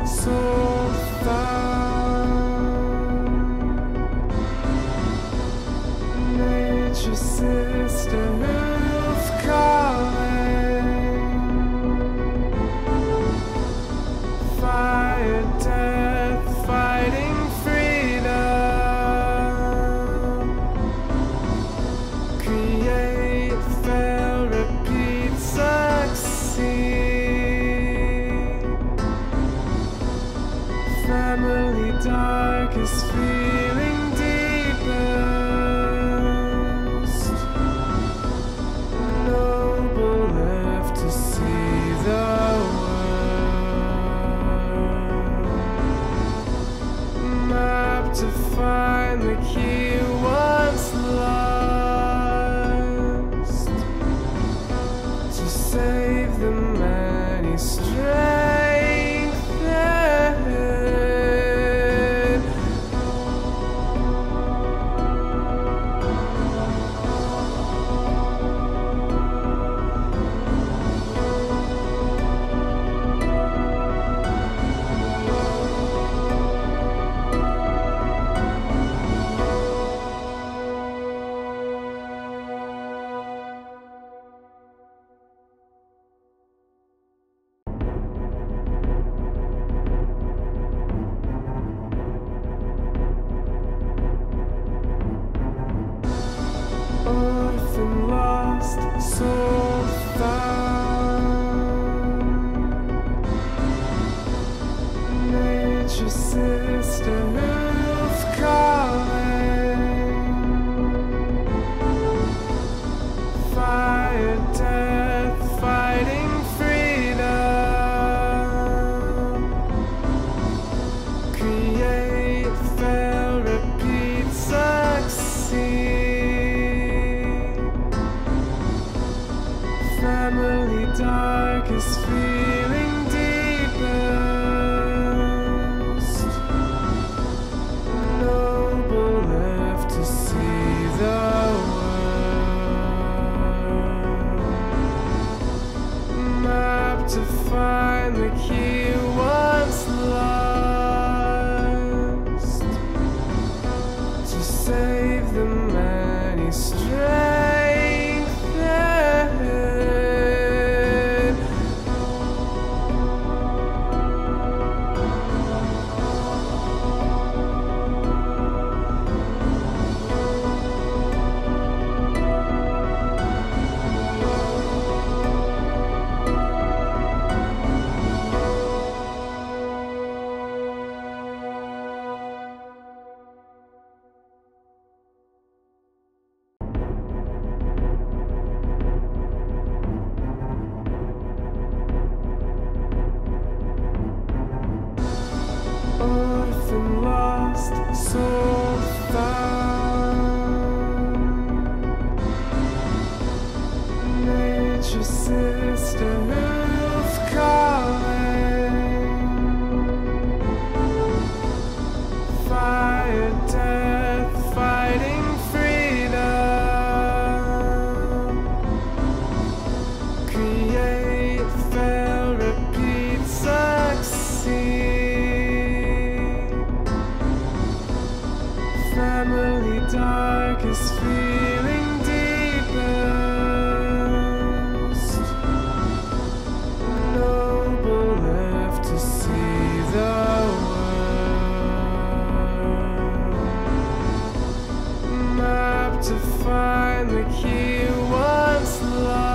soul found. Nature's sister who's calling. Fire, death, fighting freedom. Create, fail, repeat, succeed. Family darkest feeling deepest. Noble left to see the world. Map to find the key once lost. To save the many strengthened. Orphan lost, soul found. Nature's sister who's calling. Fire, death, fighting freedom. Create, fail, repeat, succeed. Family darkest feeling deepest. Noble left to see the world. Map to find the key once lost. To save the many strengthened. Orphan lost, soul found. Nature's sister who's calling. Fire, death, fighting freedom. Create, fail, repeat, succeed. Family darkest feeling deepest. Noble left to see the world. Map to find the key once lost.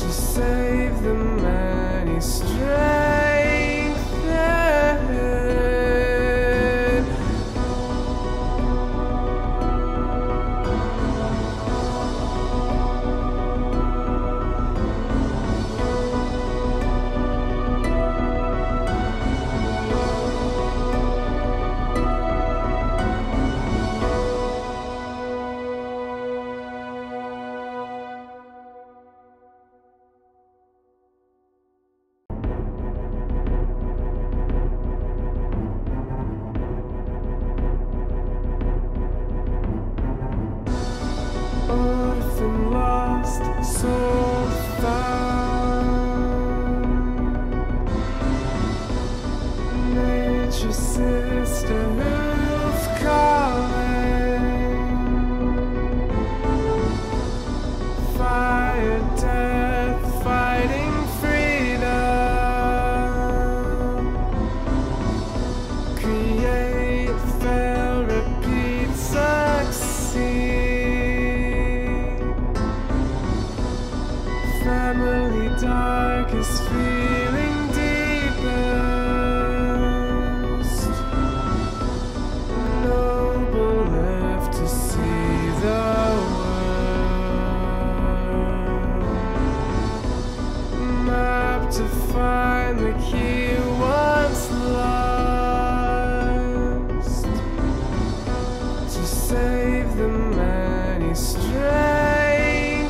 To save the many strengthened. Nature's sister who's calling. Fire, death, fighting freedom. Create, fail, repeat, succeed. Family darkest feeling deepest. Noble left to see the world. Map to find the key once lost. To save the many strengthened. Orphan lost, soul found. darkest feeling deepest. Noble left to see the world. Map to find the key once lost. To save the many strayed.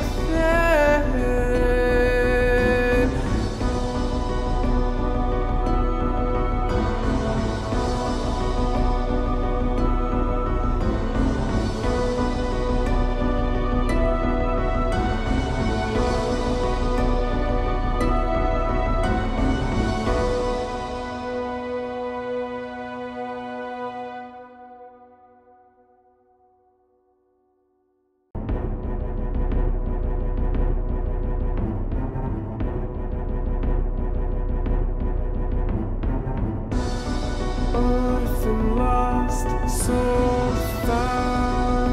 Orphan lost, soul found.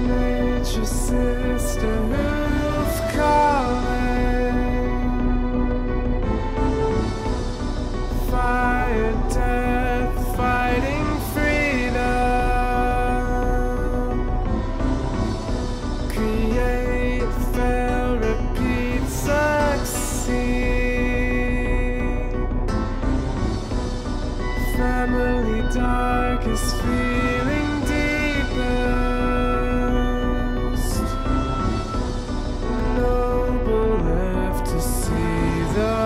Nature's sisterhood calling. Fire, death, fighting freedom. Create, fail, repeat, succeed. Family darkest feeling deepest. Noble left to see the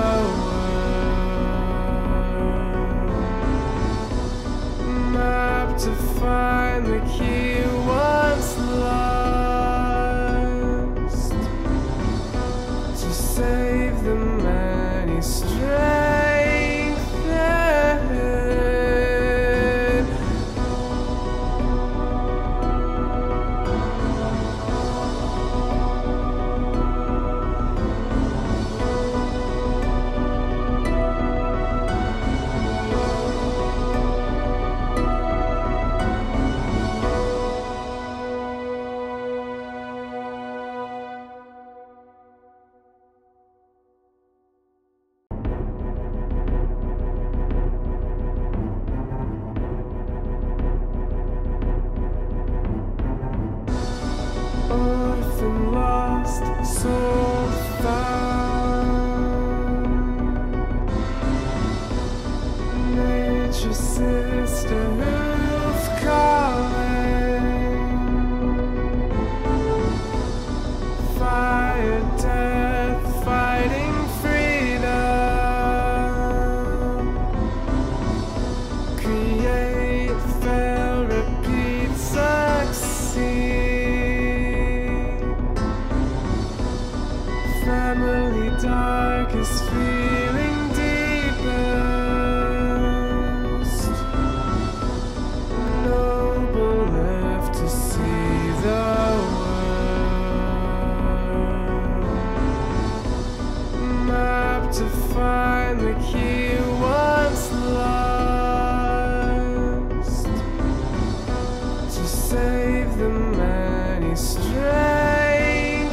world. Map to find the key once lost. To save the many strayed. Orphan lost, soul found. Nature's sisterhood calling. Fire, death, fighting freedom. Create, fail, repeat, succeed. Family darkest feeling deepest. Noble left to see the world. Map to find the key once lost. To save the many strayed.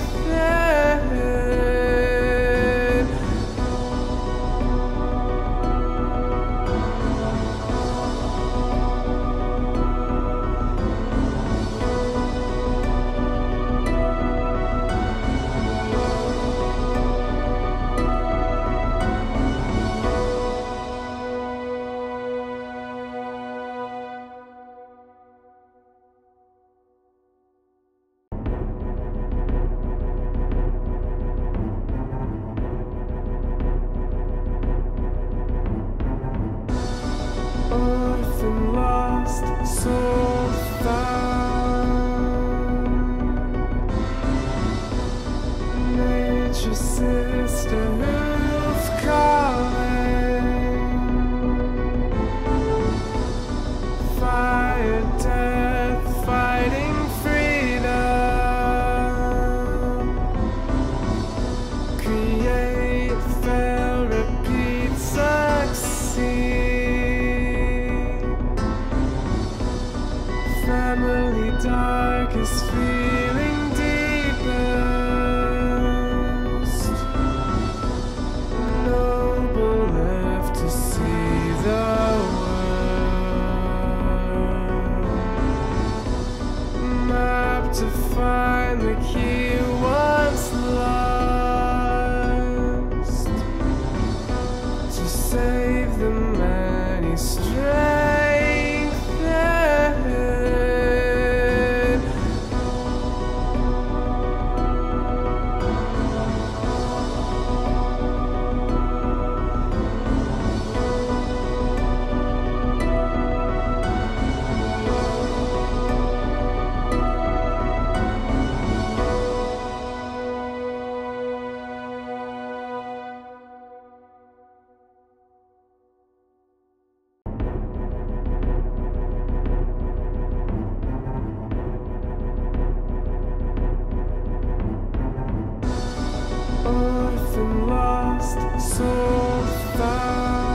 Orphan lost, soul found. Nature's sisterhood calling. Fire, death, fighting freedom. Create, fail, repeat, succeed. Family darkest feeling deep. best. Noble left to see the world. Map to find the key once lost. To save the many strengthened. Orphan lost, soul found.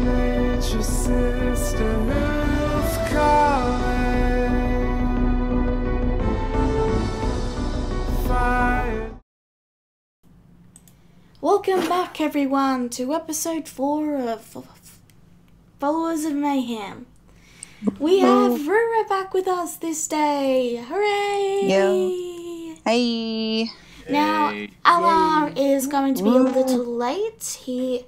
Nature's sister who's calling. Fire. Welcome back, everyone, to episode 4 of Followers of Mayhem. We have Rura back with us this day. Hooray! Yo. Hey. Now, Alar is going to be a little late. He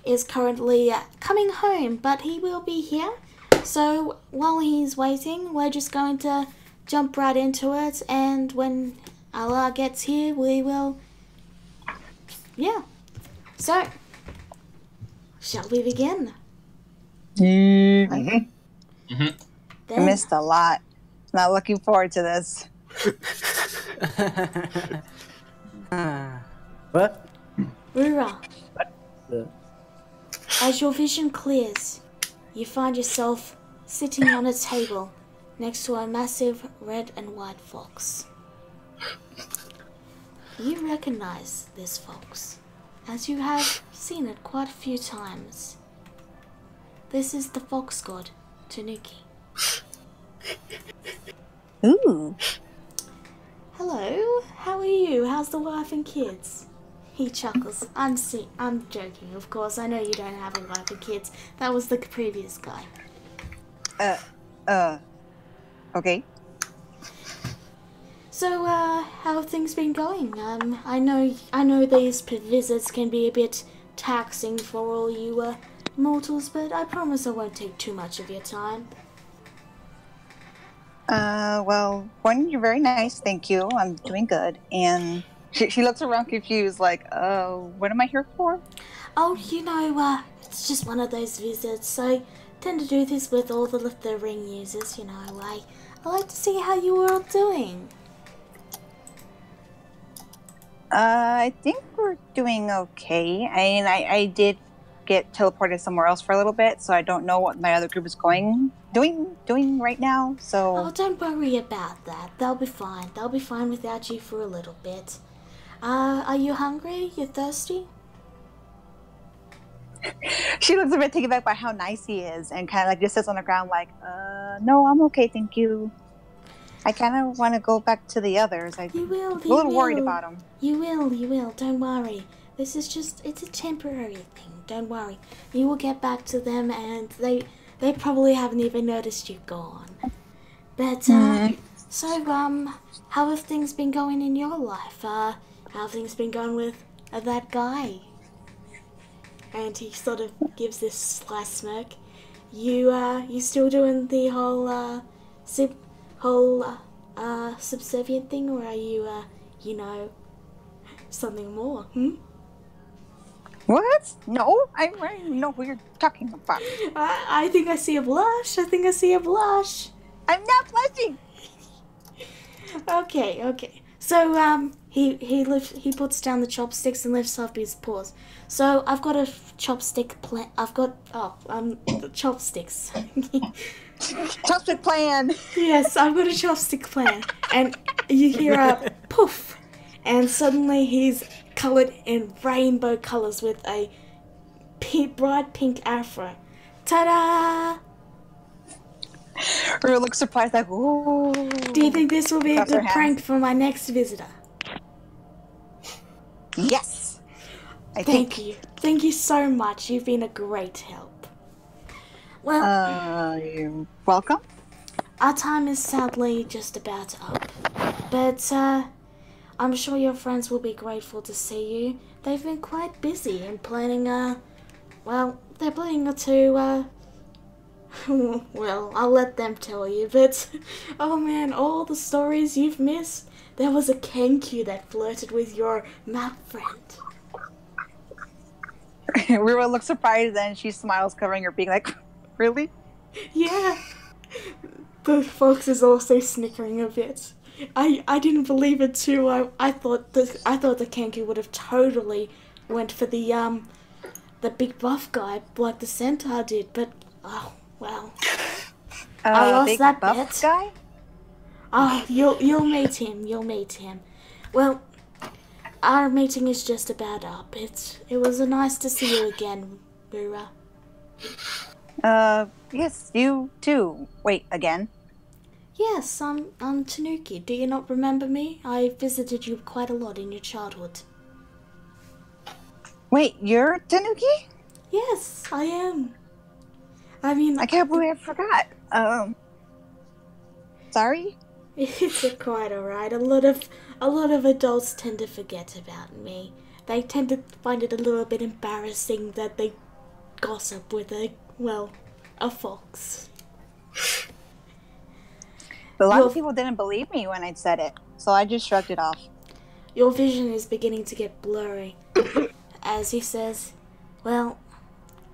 is currently coming home, but he will be here. So, while he's waiting, we're just going to jump right into it. And when Alar gets here, we will... Yeah. So, shall we begin? I Then, missed a lot. Not looking forward to this. What? Rura, as your vision clears, you find yourself sitting on a table next to a massive red and white fox. You recognize this fox, as you have seen it quite a few times. This is the fox god, Tanuki. Ooh. Hello, how are you? How's the wife and kids? He chuckles. I'm joking, of course. I know you don't have a wife and kids. That was the previous guy. Okay. So, how have things been going? I know these visits can be a bit taxing for all you mortals, but I promise I won't take too much of your time. Well, one, you're very nice, thank you. I'm doing good. And she looks around confused, like, what am I here for? Oh, it's just one of those visits. I tend to do this with all the ring users, I like to see how you are all doing. I think we're doing okay. I mean, I did get teleported somewhere else for a little bit, so I don't know what my other group is doing right now, so... Oh, don't worry about that. They'll be fine. They'll be fine without you for a little bit. Are you hungry? You thirsty? She looks a bit taken back by how nice he is, and kind of like just sits on the ground like, no, I'm okay, thank you. I kind of want to go back to the others. You will, I'm a little worried about them. You will. Don't worry. This is it's a temporary thing. Don't worry. You will get back to them, and they probably haven't even noticed you've gone. But, so, how have things been going in your life? How have things been going with that guy? And he sort of gives this sly smirk. You still doing the whole, subservient thing, or are you, something more, What? No, I don't know who you're talking about. I think I see a blush. I'm not blushing. Okay. So, he puts down the chopsticks and lifts up his paws. So, I've got a chopstick plan. Chopsticks. Chopstick plan. Yes, I've got a chopstick plan. And you hear a poof. And suddenly he's coloured in rainbow colours with a bright pink afro. Ta-da! Ruru looks surprised, like, ooh. Do you think this will be a Claps her good hands. prank for my next visitor? Yes. Thank you. Thank you so much. You've been a great help. Well, You're welcome. our time is sadly just about up. But, I'm sure your friends will be grateful to see you. They've been quite busy in planning, they're planning to, well, I'll let them tell you, but, oh man, all the stories you've missed. There was a Kenku that flirted with your map friend. Ruru looks surprised and she smiles, covering her beak, like, really? Yeah. The fox is also snickering a bit. I didn't believe it too. I thought the Kenku would have totally went for the big buff guy like the centaur did, but oh well. I lost big that buff bet. guy? Oh, you'll meet him. You'll meet him. Well, our meeting is just about up. It was nice to see you again, Rura. Yes, you too. Wait, again? Yes, I'm Tanuki. Do you not remember me? I visited you quite a lot in your childhood. Wait, you're Tanuki? Yes, I am. I mean, I can't believe I forgot. Sorry? it's quite alright. A lot of adults tend to forget about me. They tend to find it a little bit embarrassing that they gossip with a fox. A lot of people didn't believe me when I said it, so I just shrugged it off. Your vision is beginning to get blurry. As he says, well,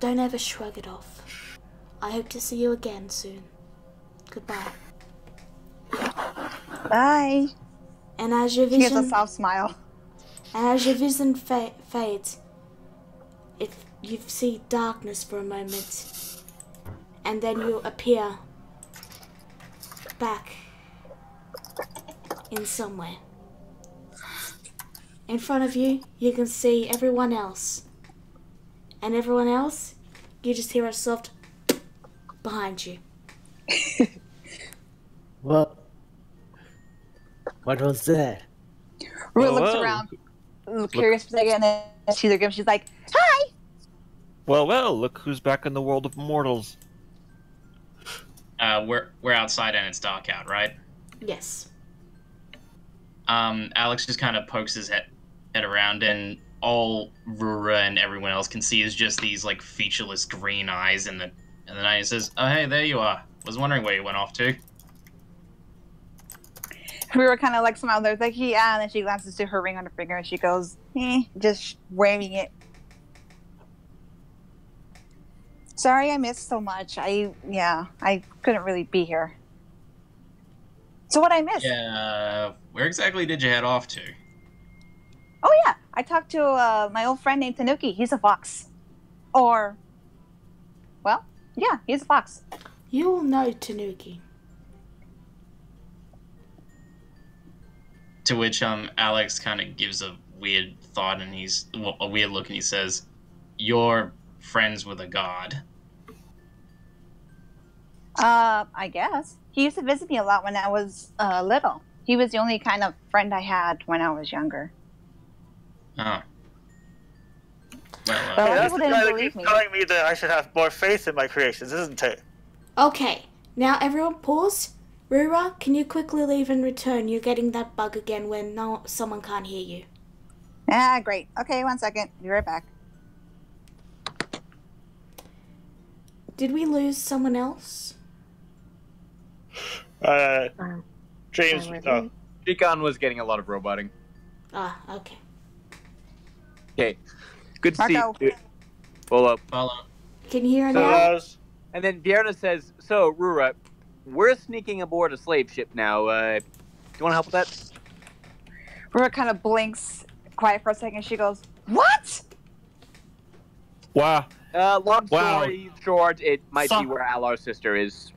don't ever shrug it off. I hope to see you again soon. Goodbye. Bye. And as your She gives a vision soft smile. fades, you see darkness for a moment, and then you appear back in somewhere. In front of you, you can see everyone else. And everyone else, you just hear a soft behind you. What was that? Rue Oh, looks whoa. around, curious for a second, and then sees her give. She's like, "Hi." Well, look who's back in the world of mortals. We're outside and it's dark out, right? Yes. Alex just kind of pokes his head around, and all Rura and everyone else can see is just these like featureless green eyes in the night. He says, "Oh, hey, there you are. Was wondering where you went off to." Rue kind of like smiles. There's like, yeah, and then she glances to her ring on her finger, and she goes, just wearing it. Sorry, I missed so much. I couldn't really be here. So what I missed? Yeah, where exactly did you head off to? Oh yeah, I talked to my old friend named Tanuki. He's a fox. Or, well, yeah, he's a fox. You will know Tanuki. To which Alex kind of gives a weird thought, and a weird look, and he says, "You're friends with a god." I guess. He used to visit me a lot when I was little. He was the only kind of friend I had when I was younger. Oh. Well, Well, That's people the didn't guy that believe keeps me. telling me that I should have more faith in my creations, isn't it? Okay, now everyone pause. Rura, can you quickly leave and return? You're getting that bug again when someone can't hear you. Ah, great. Okay, 1 second. Be right back. Did we lose someone else? James, Deacon was getting a lot of roboting. Ah, okay. Okay. Good to Marco. see you. Follow up. follow. Can you hear so, now? And then Vierna says, so, Rura, we're sneaking aboard a slave ship now. Do you want to help with that? Rura kind of blinks, quiet for a second. She goes, "What?" Wow. Long Wow. story short, it might So- be where Alar's sister is.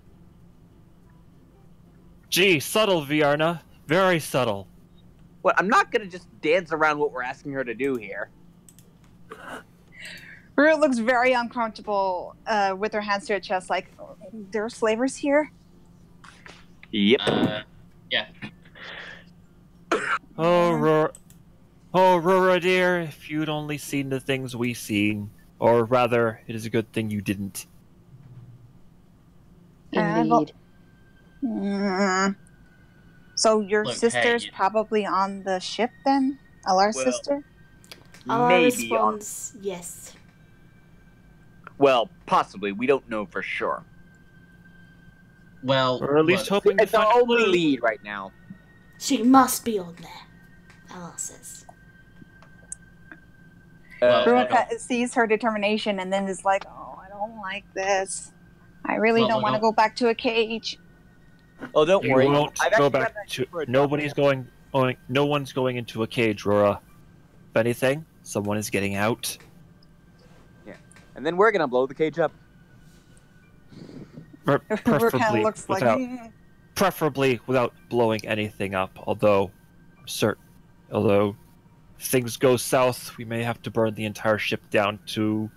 Gee, subtle, Vierna. Very subtle. What? I'm not going to just dance around what we're asking her to do here. Rura looks very uncomfortable with her hands to her chest, like, "There are slavers here?" Yep. Yeah. Oh, Rora dear, if you'd only seen the things we seen, or rather, it is a good thing you didn't. Indeed. So your Look, sister's hey, probably on the ship then? Alar's Well, sister? Allah Maybe on. responds, yes. Well, possibly. We don't know for sure. well, Or at least look, hoping to It's our find a only clue. lead right now. She must be on there, Allah says. Well, Ruin look, sees her determination and then is like, oh, I don't like this. I really Well, don't look, want to go back to a cage. Oh, don't You worry. won't I've go actually back got that to. for a job. Nobody's going. No one's going into a cage, Rora. If anything, someone is getting out. And then we're gonna blow the cage up. Ruin kind Preferably of looks like, without. Preferably without blowing anything up. Although if things go south, we may have to burn the entire ship down to.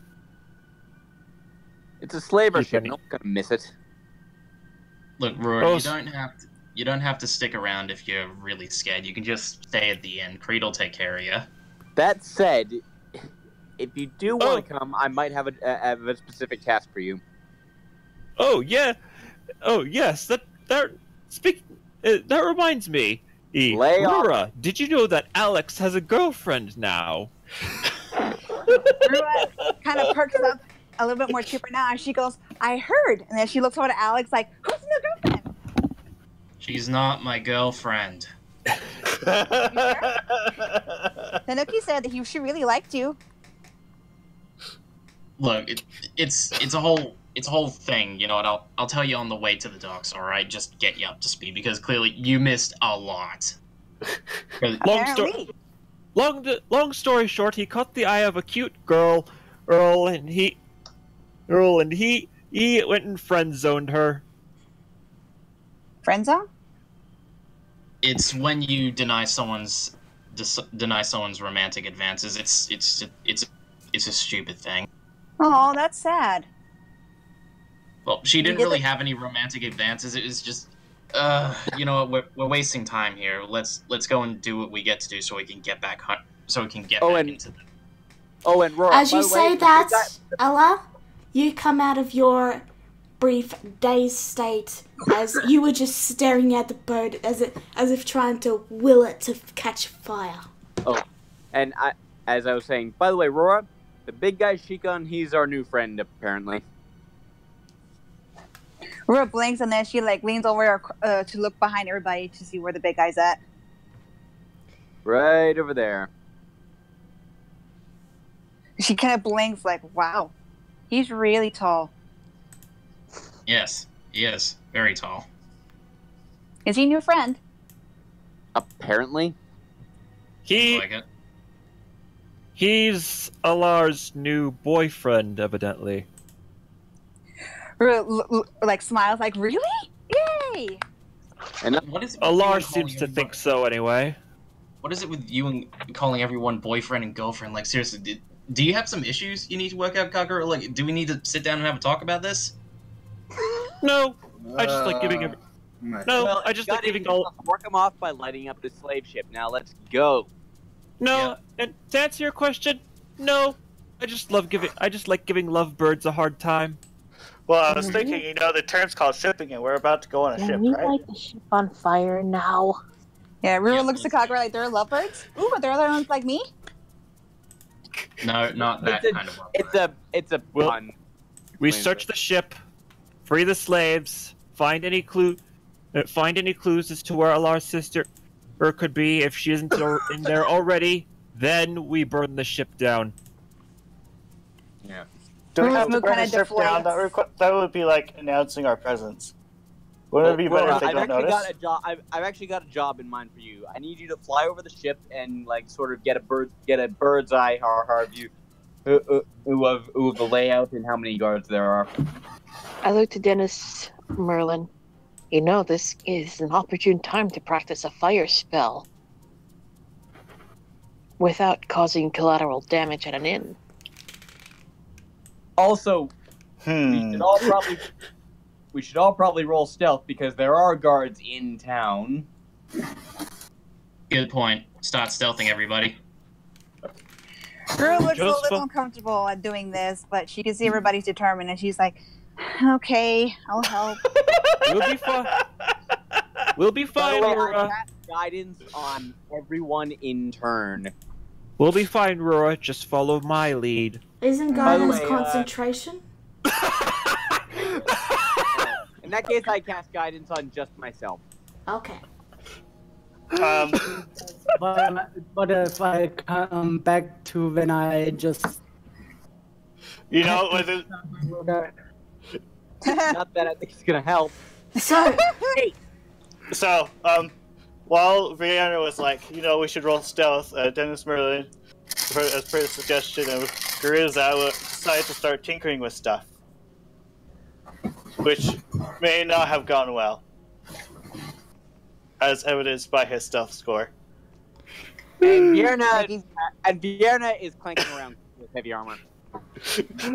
It's a slaver Keep ship. any- No one's gonna miss it. look, Rory, Oh, you don't have to stick around if you're really scared. You can just stay at the end. Creed will take care of you. That said, if you do want Oh. to come, I might have a specific task for you. Oh yeah. Oh yes. That reminds me. Lay off. Rora, did you know that Alex has a girlfriend now? Ruin kind of perks up a little bit more chipper now. And she goes, I heard. And then she looks over to Alex like, who's in your girlfriend? She's not my girlfriend. Tanuki said that she really liked you. Look, it's a whole thing. You know what? I'll tell you on the way to the docks. All right, just get you up to speed because clearly you missed a lot. 'Cause- Apparently. Long story short, he caught the eye of a cute girl, Earl, and he went and friend zoned her. Friend zone? It's when you deny someone's romantic advances. It's a stupid thing. Oh, that's sad. Well, she didn't did really it- have any romantic advances. It was just, you know what? We're wasting time here. Let's go and do what we get to do so we can get back back into the. Oh, and Rory, As by you the way, say that, Allah, you come out of your brief dazed state as you were just staring at the bird as if trying to will it to catch fire. and as I was saying, by the way, Rora, the big guy Shikon, he's our new friend apparently. Ruin blinks and then she like leans over to look behind everybody to see where the big guy's at. Right over there. She kind of blinks like, wow, he's really tall. Yes, he is very tall. Is he your friend? Apparently. He Like it. he's Alar's new boyfriend, evidently. Like smiles like, really? Yay! And What is it with you Alar and calling seems to everyone- think so anyway. What is it with you and calling everyone boyfriend and girlfriend? Like seriously, do you have some issues you need to work out, Cocker? Or like, do we need to sit down and have a talk about this? No, I just like giving him. No, well, I just got like giving it. all. Work him off by lighting up the slave ship. Now let's go. No, and to answer your question, no. I just like giving lovebirds a hard time. Well, I was thinking, the term's called shipping, and we're about to go on a Can ship, we right? light the ship on fire now? Yeah, Ruin Yeah, looks to let's- Kagura like, they're lovebirds? Ooh, but they're other ones like me? No, not that It's a- kind of love. It's a Well, pun. We Explains search it. the ship, free the slaves, find any clues as to where Alar's sister could be. If she isn't in there already, then we burn the ship down. Do we Ruin's have to mood burn kinda the ship down? That would be like announcing our presence. Wouldn't it be better if they don't notice? I've actually got a job in mind for you. I need you to fly over the ship and like sort of get a bird's eye view of the layout and how many guards there are. I looked to Dennis Merlin. This is an opportune time to practice a fire spell without causing collateral damage at an inn. Also, we should all probably we should all probably roll stealth because there are guards in town. Good point. Start stealthing, everybody. Girl looks a Just little uncomfortable at doing this, but she can see everybody's determined, and she's like, "Okay, I'll help." We'll be fine. We'll be fine, I Rura. cast guidance on everyone in turn. We'll be fine, Rura. Just follow my lead. Isn't By the guidance way, concentration? In that case, I cast guidance on just myself. Okay. But if I come back to when I just... You know, was it? Not that I think it's gonna help. So, So, while Rihanna was like, you know, we should roll stealth, Dennis Merlin, as per the suggestion of Gariza, decided to start tinkering with stuff. Which may not have gone well. As evidenced by his stealth score. And Vierna is clanking around with heavy armor.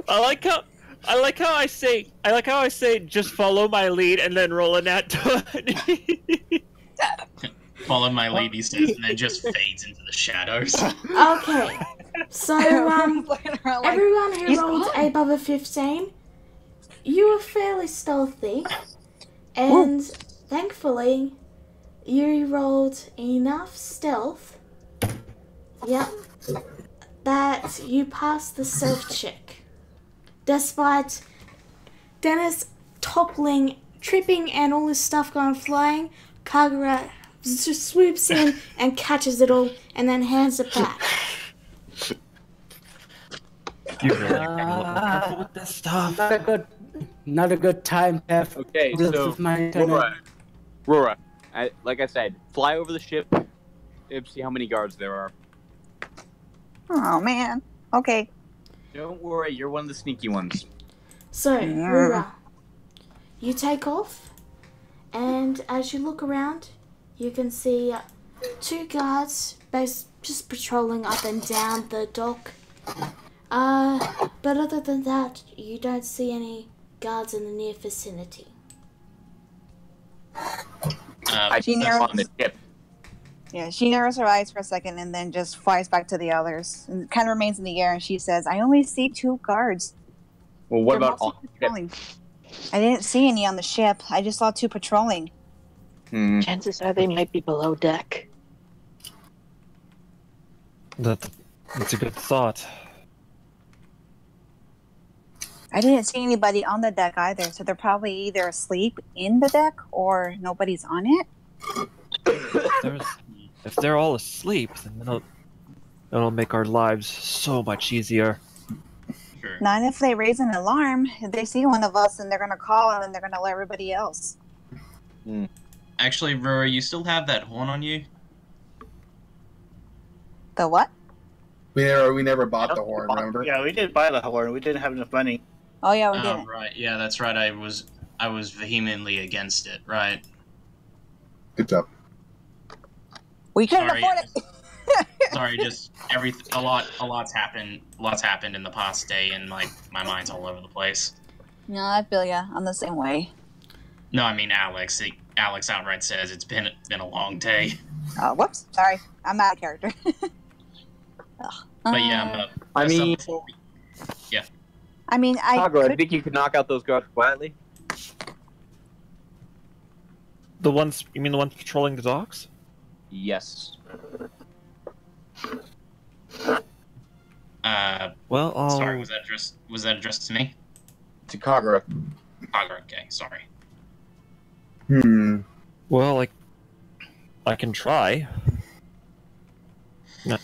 I like how I say just follow my lead and then roll a nat 20. Follow my lead, he says, and then just fades into the shadows. okay. So, everyone who "He's rolled gone." above a 15, you were fairly stealthy, and thankfully, you rolled enough stealth, yep, that you passed the stealth check. Despite Dennis toppling, tripping, and all his stuff going flying, Kagura just swoops in and catches it all, and then hands it back. You really gotta be careful with this stuff. Not a good time to have. Okay, this so is my internet. Rora, like I said, fly over the ship and see how many guards there are. Oh man. Okay. Don't worry, you're one of the sneaky ones. So, Rura, you take off, and as you look around, you can see two guards just patrolling up and down the dock. But other than that, you don't see any guards in the near vicinity. She narrows, yeah, she narrows her eyes for a second and then just flies back to the others and kind of remains in the air. And she says, "I only see 2 guards. Well, what They're about mostly on the ship? patrolling." I didn't see any on the ship. I just saw 2 patrolling. Chances are they might be below deck. That's a good thought. I didn't see anybody on the deck either, so they're probably either asleep in the deck or nobody's on it. If they're all asleep, then that'll make our lives so much easier. Sure. Not if they raise an alarm. If they see one of us, and they're gonna call, and then they're gonna let everybody else. Actually, Rory, you still have that horn on you? The what? We never bought the horn, remember? Yeah, we did buy the horn. We didn't have enough money. Oh yeah, we Oh, didn't. right. Yeah, that's right. I was vehemently against it. Right. Good job. We couldn't Sorry. afford it. Sorry, just a lot's happened in the past day, and my mind's all over the place. No, I feel ya. I'm the same way. No, I mean Alex. Alex outright says it's been a long day. Oh, whoops. Sorry, I'm out of character. But yeah, I mean, I I think you could knock out those guards quietly. You mean the ones patrolling the docks? Yes. Well, sorry, was that addressed to me? To Kagura. Kagura, okay, sorry. Well, I can try. No.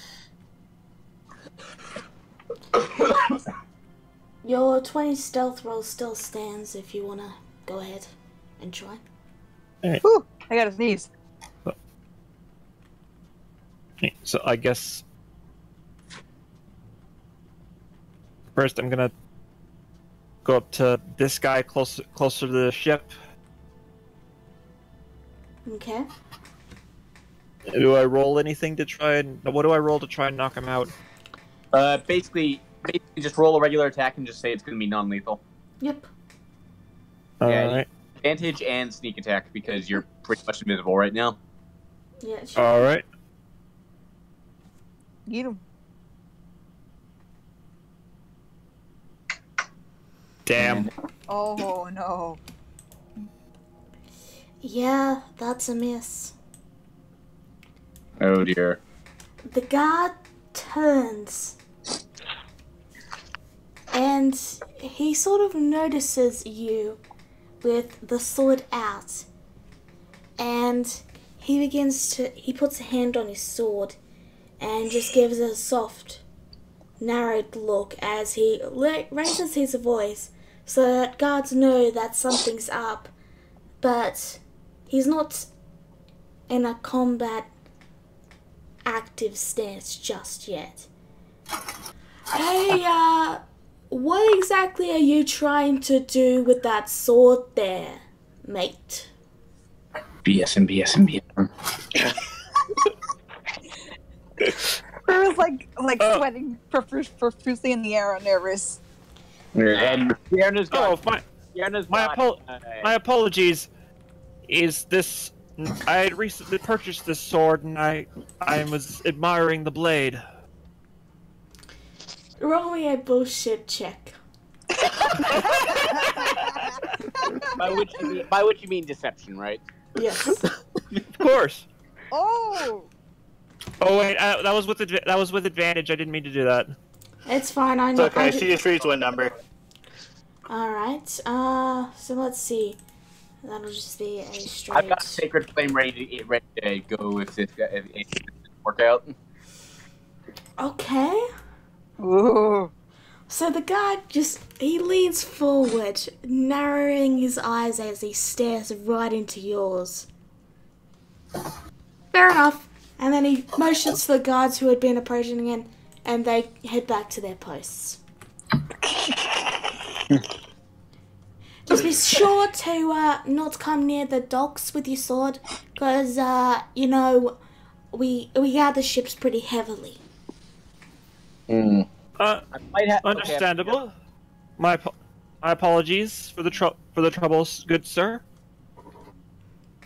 Your 20 stealth roll still stands if you want to go ahead and try. Ooh, I gotta sneeze. So I guess first I'm gonna go up to this guy closer to the ship. Okay. Do I roll anything to try and what do I roll to try and knock him out? Basically just roll a regular attack and just say it's going to be non-lethal. Yep. Yeah, Alright. advantage and sneak attack because you're pretty much invisible right now. Yeah, sure. All right. Get him. Damn. Oh no. Yeah, that's a miss. Oh dear. The guard turns and he sort of notices you with the sword out, and he puts a hand on his sword and just gives a soft, narrowed look as he raises his voice so that guards know that something's up, but he's not in a combat active stance just yet. Hey, what exactly are you trying to do with that sword there, mate? BS. Her was like sweating profusely in the air, nervous. And Fiona's Oh, got. my apologies. Is this? I had recently purchased this sword, and I was admiring the blade. Roll me a bullshit check. By which you mean deception, right? Yes. Of course. Oh. Oh wait, that was with advantage. I didn't mean to do that. It's fine, I It's know. okay, she just reads one number. Alright, so let's see. That'll just be a straight... I've got Sacred Flame ready to go if this work out. Okay. Ooh. So the guy he leans forward, narrowing his eyes as he stares right into yours. Fair enough. And then he motions to the guards who had been approaching again, and they head back to their posts. Just be sure to not come near the docks with your sword, because, you know, we guard the ships pretty heavily. Understandable. My apologies for the troubles, good sir.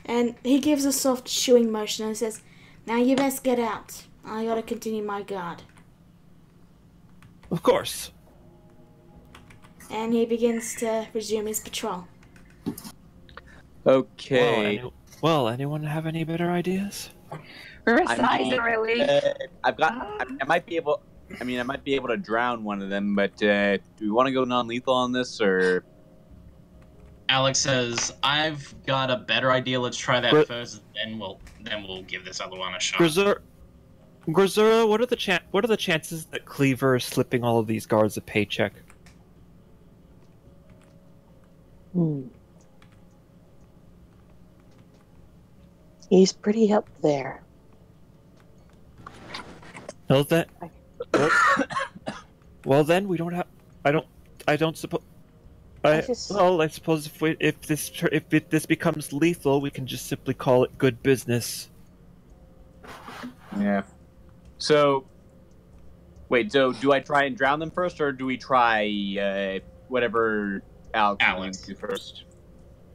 And he gives a soft shooing motion and says, "Now you best get out. I gotta continue my guard." Of course. And he begins to resume his patrol. Okay. Well, anyone have any better ideas? Really? I might be able. I might be able to drown one of them, but do we want to go non-lethal on this, or? Alex says, "I've got a better idea. Let's try that first, then we'll give this other one a shot." Grisura, what are the chances that Cleaver is slipping all of these guards a paycheck? He's pretty up there. Well then, we don't have. I don't suppose. Well, I suppose if this becomes lethal, we can just simply call it good business. Yeah. So, wait. So, do I try and drown them first, or do we try whatever Alex wants to do first?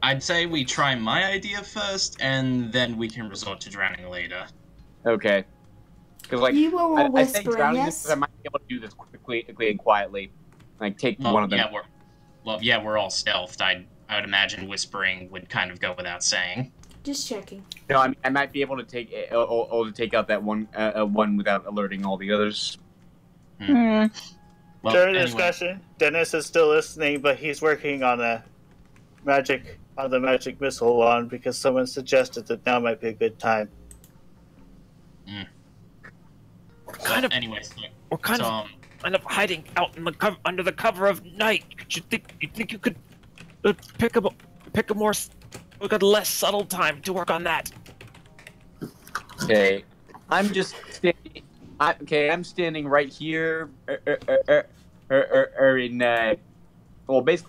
I'd say we try my idea first, and then we can resort to drowning later. Okay. Because you were all I say whispering, drowning yes? because I might be able to do this quickly and quietly, like take one of them. Yeah, we're all stealthed. I would imagine whispering would kind of go without saying. Just checking. No, I might be able to take to take out that one without alerting all the others. Well, During the discussion, Dennis is still listening, but he's working on the magic missile wand because someone suggested that now might be a good time. We're kind of hiding out in the under the cover of night. You think you could pick a more less subtle time to work on that? Okay, I'm just standing. I'm standing right here, basically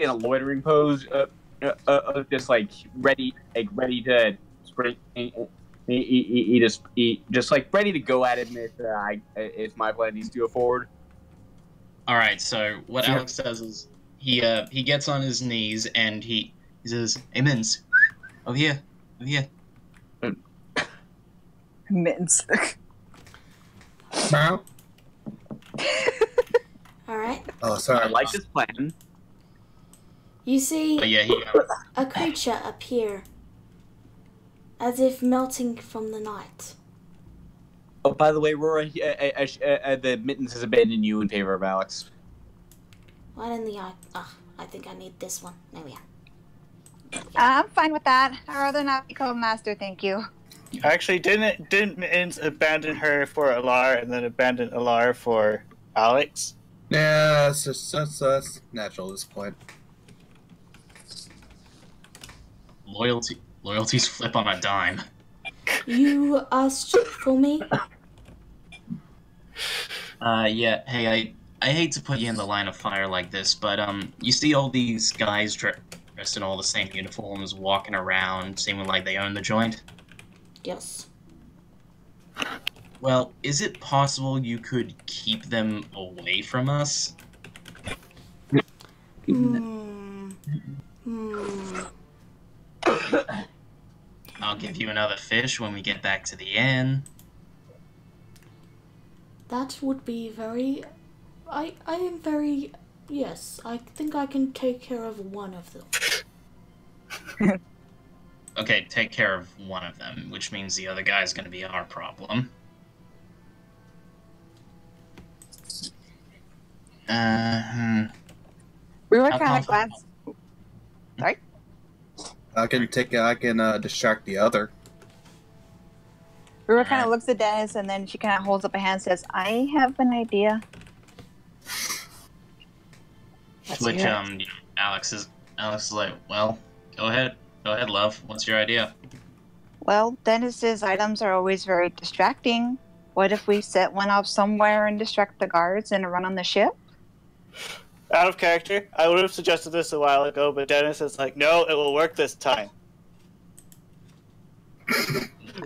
in a loitering pose, just like ready to spring. Just like ready to go at him if my plan needs to go forward. All right. So what Alex does is he gets on his knees and he He says, "Hey, Mittens, over here, over here." Mittens. Meow. Alright. Oh, sorry. I like this plan. You see But yeah, he. a creature appear, as if melting from the night. Oh, by the way, Rora, the Mittens has abandoned you in favor of Alex. Why didn't the eye? I think I need this one. There we are. I'm fine with that. I'd rather not be called master, thank you. Actually, didn't Mittens abandon her for Alar and then abandon Alar for Alex? Yeah, that's natural at this point. Loyalties flip on a dime. You asked for me? Yeah. Hey, I hate to put you in the line of fire like this, but you see all these guys dressed in all the same uniforms, walking around, seeming like they own the joint? Yes. Well, is it possible you could keep them away from us? I'll give you another fish when we get back to the inn. That would be very... I am very... Yes, I think I can take care of one of them. Okay, take care of one of them, which means the other guy's gonna be our problem. We were How kind of glad. comfortable? Sorry? I can distract the other. Rura kind of looks at Dennis and then she kind of holds up a hand and says, I have an idea. Which, Alex is like, well, go ahead, love. What's your idea? Well, Dennis's items are always very distracting. What if we set one off somewhere and distract the guards and run on the ship? Out of character, I would have suggested this a while ago, but Dennis is like, no, it will work this time.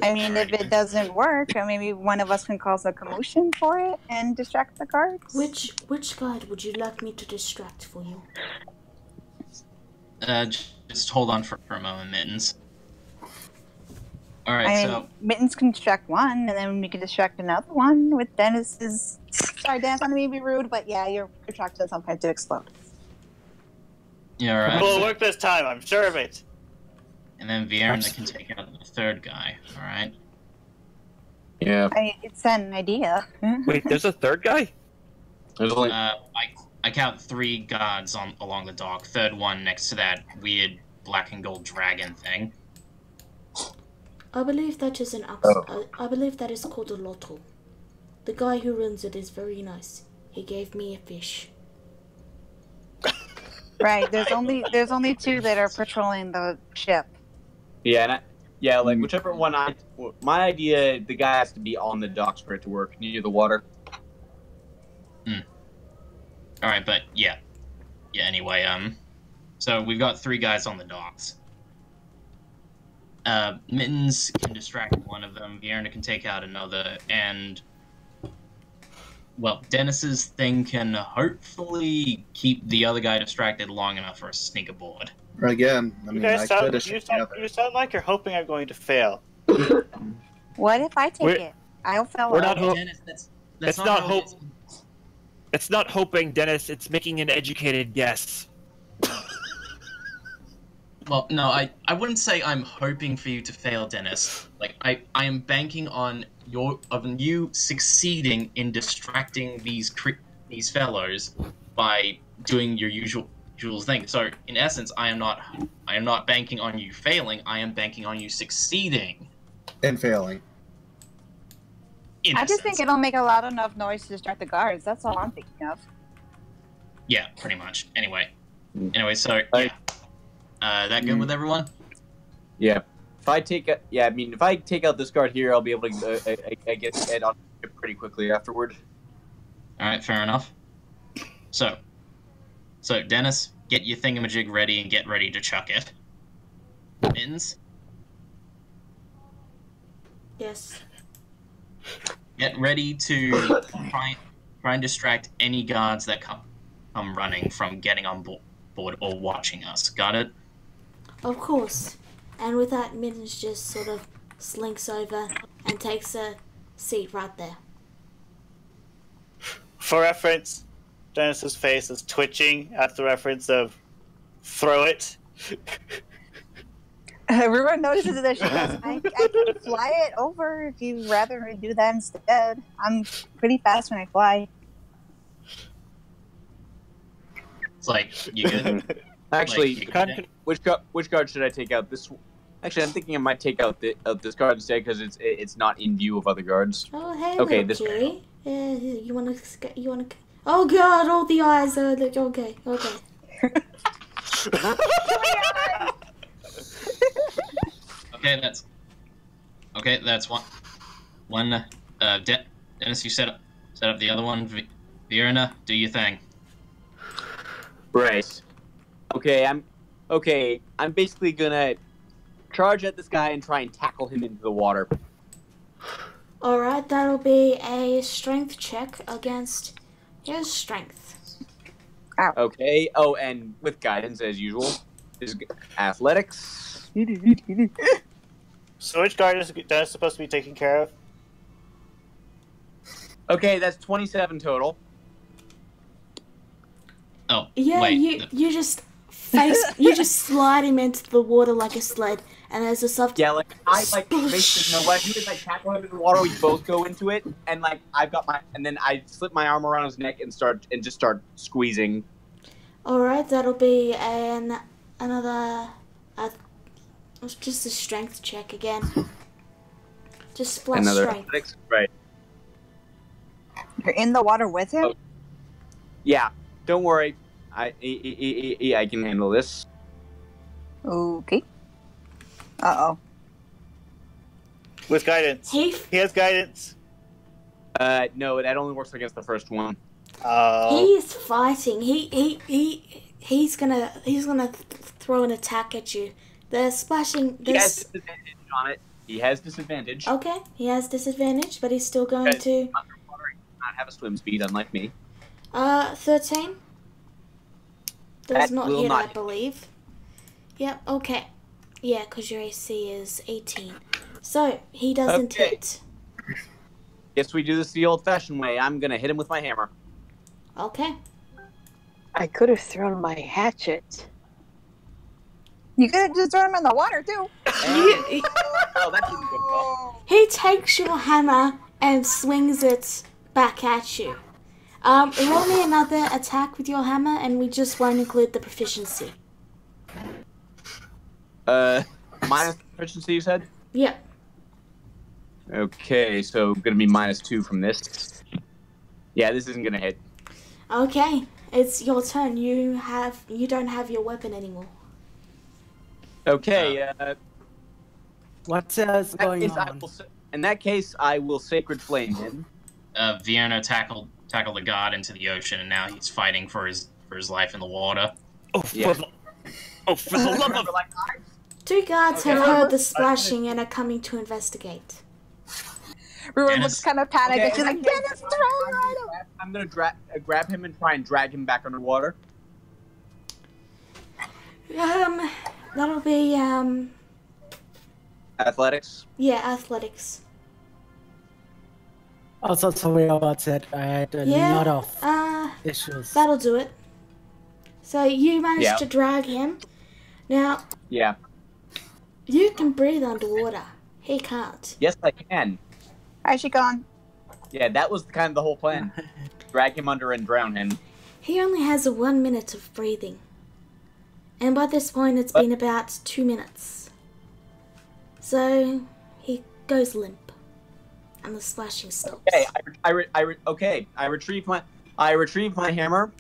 I mean, if it doesn't work, maybe one of us can cause a commotion for it and distract the guards. Which guard would you like me to distract for you? Just hold on for a moment, Mittens. Alright, so... Mittens can distract one, and then we can distract another one with Dennis's... Sorry, Dennis, I don't mean to be rude, but yeah, your protractor sometimes do explode. Yeah, alright. It will work this time, I'm sure of it. And then Vierna can take out the third guy, alright? Yeah. It's an idea. Wait, there's a third guy? There's only... I count 3 guards along the dock. Third one next to that weird black and gold dragon thing. I believe that is I believe that is called a lotto. The guy who runs it is very nice. He gave me a fish. Right, there's only 2 that are patrolling the ship. Yeah, like whichever one my idea, the guy has to be on the docks for it to work, near the water. Alright, but yeah. Yeah, anyway, so we've got 3 guys on the docks. Mittens can distract one of them, Vierna can take out another, and... Well, Dennis's thing can hopefully keep the other guy distracted long enough for us to sneak aboard. Again, I mean, You sound like you're hoping I'm going to fail. What if I take it? I'll fail. We're not Dennis, It's not hope. It's not hoping, Dennis. It's making an educated guess. Well, no, I wouldn't say I'm hoping for you to fail, Dennis. Like, I am banking on you succeeding in distracting these fellows by doing your usual thing. So, in essence, I am not banking on you failing. I am banking on you succeeding. And failing. I just think it'll make a loud enough noise to distract the guards. That's all I'm thinking of. Yeah, pretty much. Anyway, so yeah. That good with everyone? Yeah. If I take out this guard here, I'll be able to get Ed on pretty quickly afterward. All right, fair enough. So Dennis, get your thingamajig ready and get ready to chuck it. Mittens? Yes. Get ready to try and distract any guards that come running from getting on board or watching us. Got it? Of course. And with that, Mittens just sort of slinks over and takes a seat right there. For reference, Dennis's face is twitching at the reference of throw it. Everyone notices that she goes, I can fly it over if you'd rather do that instead. I'm pretty fast when I fly. It's like, you good? Actually, Like, which guard should I take out? This. Actually, I'm thinking I might take out this guard instead because it's not in view of other guards. Oh, hey, Okay, little this guy. kitty. You wanna... Oh, God, all the eyes are... Okay. Okay, that's one. Dennis, you set up the other one. Virna, do your thing. Right. I'm basically gonna charge at this guy and try and tackle him into the water. Alright, that'll be a strength check against his strength. Okay. Oh, and with guidance as usual, is athletics. So which guard is Dennis supposed to be taking care of? Okay, that's 27 total. Oh, Yeah, wait. you just slide him into the water like a sled, and there's a soft... Yeah, like I basically know what I do is I tackle him in the water. We both go into it, and like and then I slip my arm around his neck and just start squeezing. Alright, that'll be just a strength check again. Just flat Another strength. athletics, right? You're in the water with him? Oh. Yeah, don't worry. I can handle this. Okay. Uh-oh. With guidance. He has guidance. No, that only works against the first one. He's fighting. He's gonna throw an attack at you. The splashing. He has disadvantage on it. He has disadvantage. Okay, he has disadvantage, but he's still going to. Underwater, he does not have a swim speed, unlike me. 13. Does That not will hit, not I believe. Yep. Okay. Yeah, because your AC is 18. So he doesn't hit. Guess we do this the old-fashioned way. I'm gonna hit him with my hammer. Okay. I could have thrown my hatchet. You could have just thrown him in the water, too. Oh, that didn't go well. He takes your hammer and swings it back at you. Roll me another attack with your hammer, and we just won't include the proficiency. Minus proficiency, you said? Yep. Okay, so gonna be -2 from this. Yeah, this isn't gonna hit. Okay, it's your turn. You don't have your weapon anymore. Okay, What's going on? In that case, I will Sacred Flame him. Vienna tackled the god into the ocean, and now he's fighting for his life in the water. For the love of... Two guards have heard the splashing and are coming to investigate. Everyone looks kind of panicked. Okay, She's like, Dennis, throw right away. I'm gonna grab him and try and drag him back underwater. That'll be Athletics. yeah, athletics. Also, sorry about that. I had a lot of issues. That'll do it. So you managed to drag him. Now, Yeah. you can breathe underwater. He can't. Yes, I can. How's she gone? Yeah, that was kind of the whole plan. Drag him under and drown him. He only has 1 minute of breathing. And by this point, it's been about 2 minutes. So, he goes limp. And the splashing stops. Okay, I retrieve my hammer.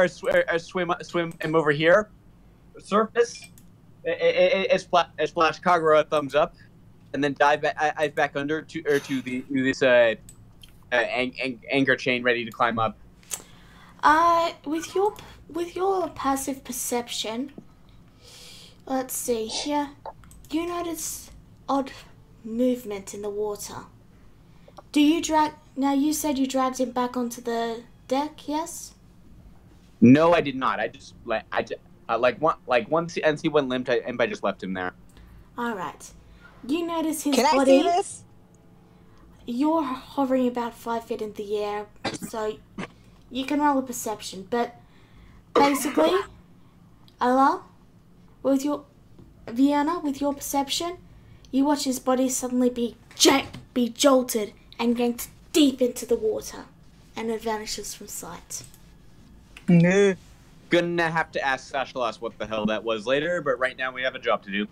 Swim him over here. Surface. Splash Kagura a thumbs up, and then dive back under to this anchor chain, ready to climb up. With your passive perception, let's see here. You notice odd movement in the water. Do you drag? Now you said you dragged him back onto the deck, yes? No, I did not. Once NC went limp, I just left him there. Alright. You notice his Can I body. see this? You're hovering about 5 feet in the air, so you can roll a perception. But basically, Ella, with your Vienna, with your perception, you watch his body suddenly be jolted and yanked deep into the water, and it vanishes from sight. No. Gonna have to ask Sashalas what the hell that was later, but right now we have a job to do.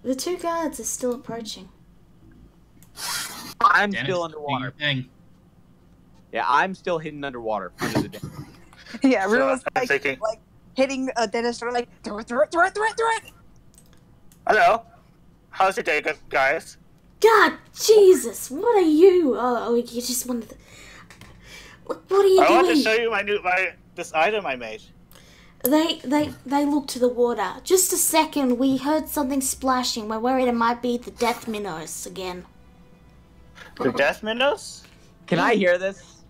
The 2 guards are still approaching. I'm Dennis, still do underwater. your thing. Yeah, I'm still hidden underwater under the dam. Yeah, everyone's I'm thinking. like hitting Dennis, they're like, throw it. Hello. How's your day, guys? God, Jesus, what are you? Oh, you just wanted to... What are you I doing? want to show you this item I made. They look to the water. Just a second, we heard something splashing. We're worried it might be the death minnows again. The death minnows? Can I hear this?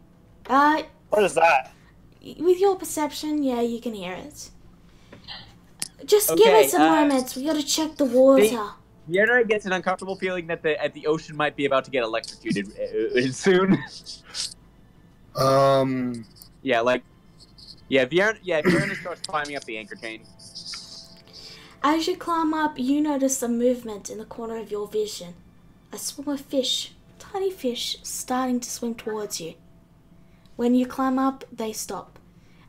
What is that? With your perception, yeah, you can hear it. Just give Okay, it a moment. We gotta check the water. Vienna gets an uncomfortable feeling that the ocean might be about to get electrocuted soon. Vienna starts climbing up the anchor chain. As you climb up, you notice a movement in the corner of your vision. A swarm of fish, tiny fish, starting to swim towards you. When you climb up, they stop.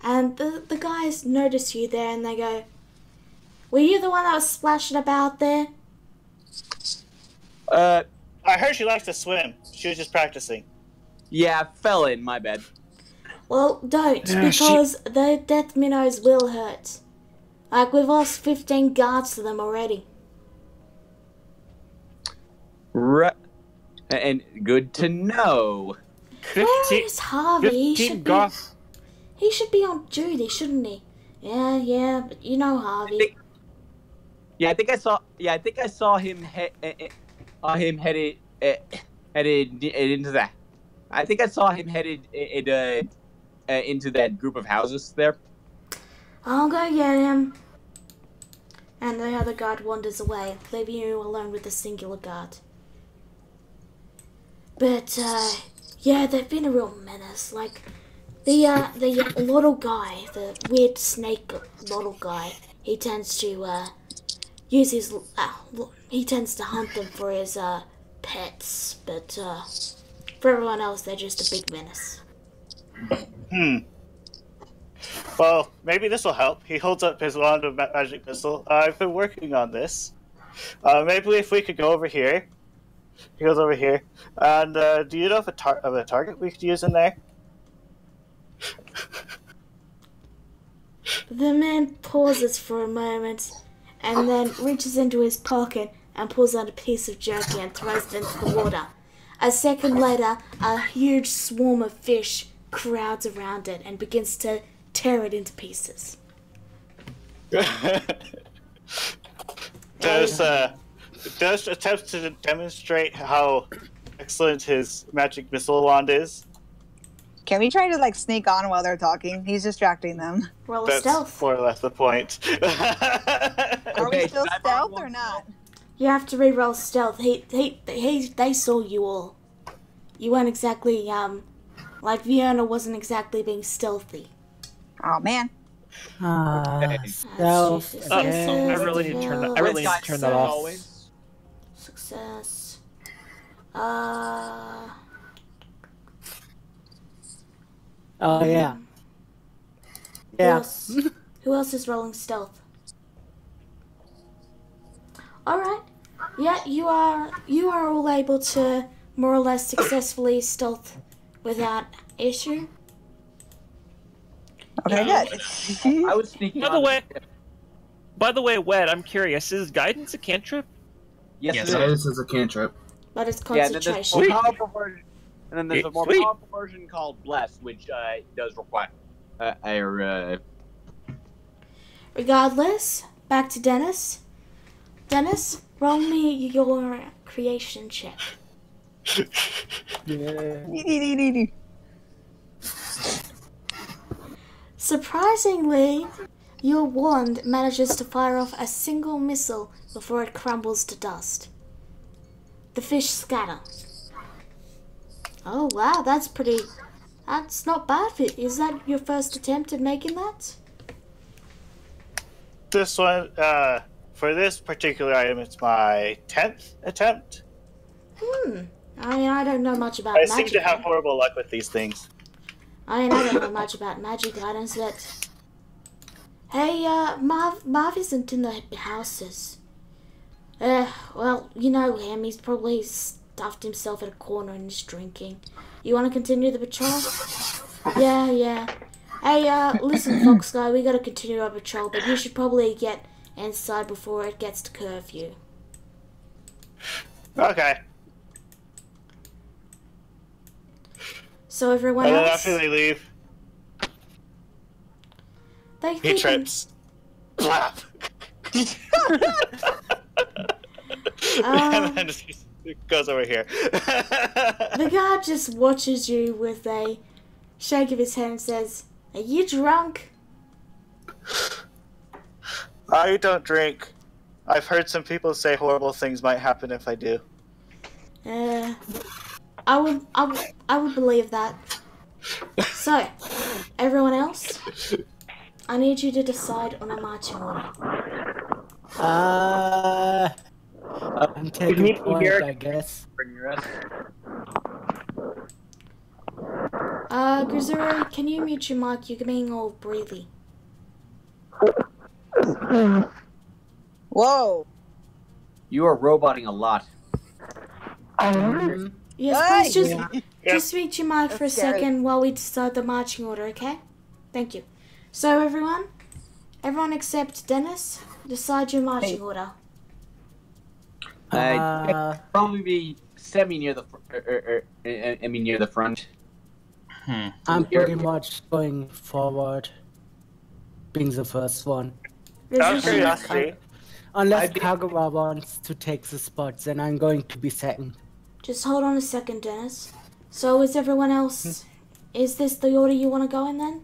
And the guys notice you there and they go, "Were you the one that was splashing about there?" I heard she likes to swim. She was just practicing. Yeah, fell in, my bad. Well, don't, because the death minnows will hurt. Like, we've lost 15 guards to them already. And good to know. Where is Harvey? 15 guards. He should be on duty, shouldn't he? Yeah, but you know Harvey. I think I saw him headed into that. I think I saw him headed into that group of houses there. I'll go get him. And the other guard wanders away, leaving you alone with the singular guard. But, yeah, they've been a real menace. Like, the little guy, the weird snake little guy, he tends to, use his, he tends to hunt them for his, pets. But, for everyone else, they're just a big menace. Well, maybe this will help. He holds up his wand of magic missile. I've been working on this. Maybe if we could go over here. He goes over here. And do you know of a target we could use in there? The man pauses for a moment and then reaches into his pocket and pulls out a piece of jerky and throws it into the water. A second later, a huge swarm of fish crowds around it and begins to tear it into pieces. Does attempts to demonstrate how excellent his magic missile wand is. Can we try to like sneak on while they're talking? He's distracting them. Roll a That's stealth. more or less the point. Are we still stealth or not? You have to re-roll stealth. They saw you all. You weren't exactly like Vienna wasn't exactly being stealthy. Oh man. Stealth. Jesus. again. I really need to turn that off. Always. Success. Oh yeah. Yeah. Who else is rolling stealth? Alright. Yeah, you are all able to more or less successfully stealth without issue. Okay, good. I was sneaking. By the way, Wed, I'm curious. Is guidance a cantrip? Yes, Yes, it sir. is. This is a cantrip. But it's Yeah, and then there's a concentration. more powerful version, and then there's a more Sweet. powerful version called Bless, which does require Regardless, back to Dennis. Dennis, roll me your creation check. Surprisingly, your wand manages to fire off a single missile before it crumbles to dust. The fish scatter. Oh wow, that's not bad. Is that your first attempt at making that? This one, for this particular item, it's my 10th attempt. I mean, I don't know much about I magic. seem to have horrible luck with these things. I mean, I don't know much about magic items, but... Hey, Marv isn't in the houses. Well, you know him. He's probably stuffed himself in a corner and is drinking. You want to continue the patrol? Yeah. Hey, listen, Fox guy, we gotta continue our patrol, but you should probably get inside before it gets to curfew. Okay. So everyone And then else... after they leave, They he trips. Flap. And then just goes over here. The guard just watches you with a shake of his head and says, "Are you drunk?" I don't drink. I've heard some people say horrible things might happen if I do. I would believe that. So, everyone else, I need you to decide on a marching order. I'm taking point, I guess. Grisuri, can you mute your mic? You're being all breathy. Whoa! You are roboting a lot. Yes, please just Yep. mute your mic for a That's scary. second while we decide the marching order, okay? Thank you. So everyone except Dennis, decide your marching order. Probably be semi near the near the front. I'm pretty much going forward, being the first one. Out of curiosity, Unless Kagura wants to take the spot, then I'm going to be second. Just hold on a second, Dennis. So is everyone else... Is this the order you want to go in then?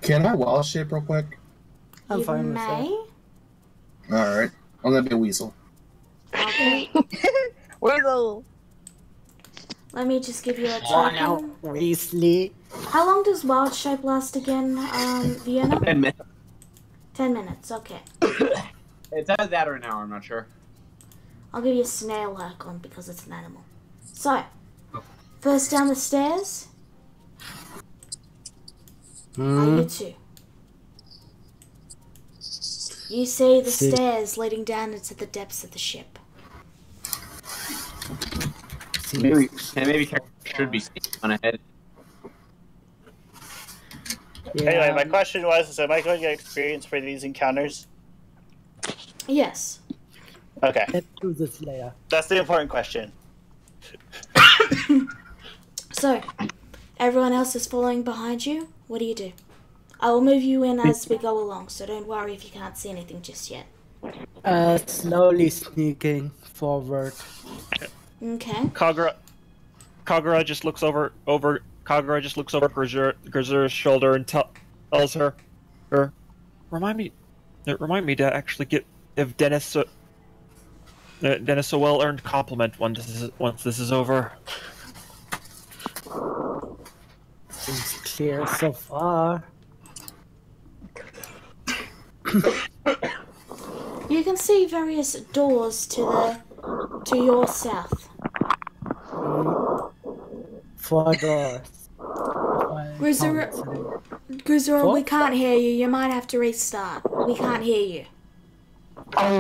Can I wall shape real quick? I'm You fine with that. may. Alright. I'm gonna be a weasel. Okay. Weasel! Let me just give you a Oh, no, second. Weasley. How long does wild shape last again, Vienna? 10 minutes. 10 minutes, okay. It's either that or an hour, I'm not sure. I'll give you a snail icon because it's an animal. So, first down the stairs are you two. You see the stairs leading down into the depths of the ship. Maybe should be on ahead. anyway, my question was, am I going to get experience for these encounters? Yes. Okay. Let's do this later. That's the important question. So, everyone else is following behind you. What do you do? I will move you in as we go along, so don't worry if you can't see anything just yet. Slowly sneaking forward. Okay. Kagura just looks over Grizur's shoulder and tells her, remind me to actually give Dennis a well-earned compliment once this is over. It's clear so far. You can see various doors to your south. 4 doors. Grizura, we can't hear you. You might have to restart. We can't hear you. Oh,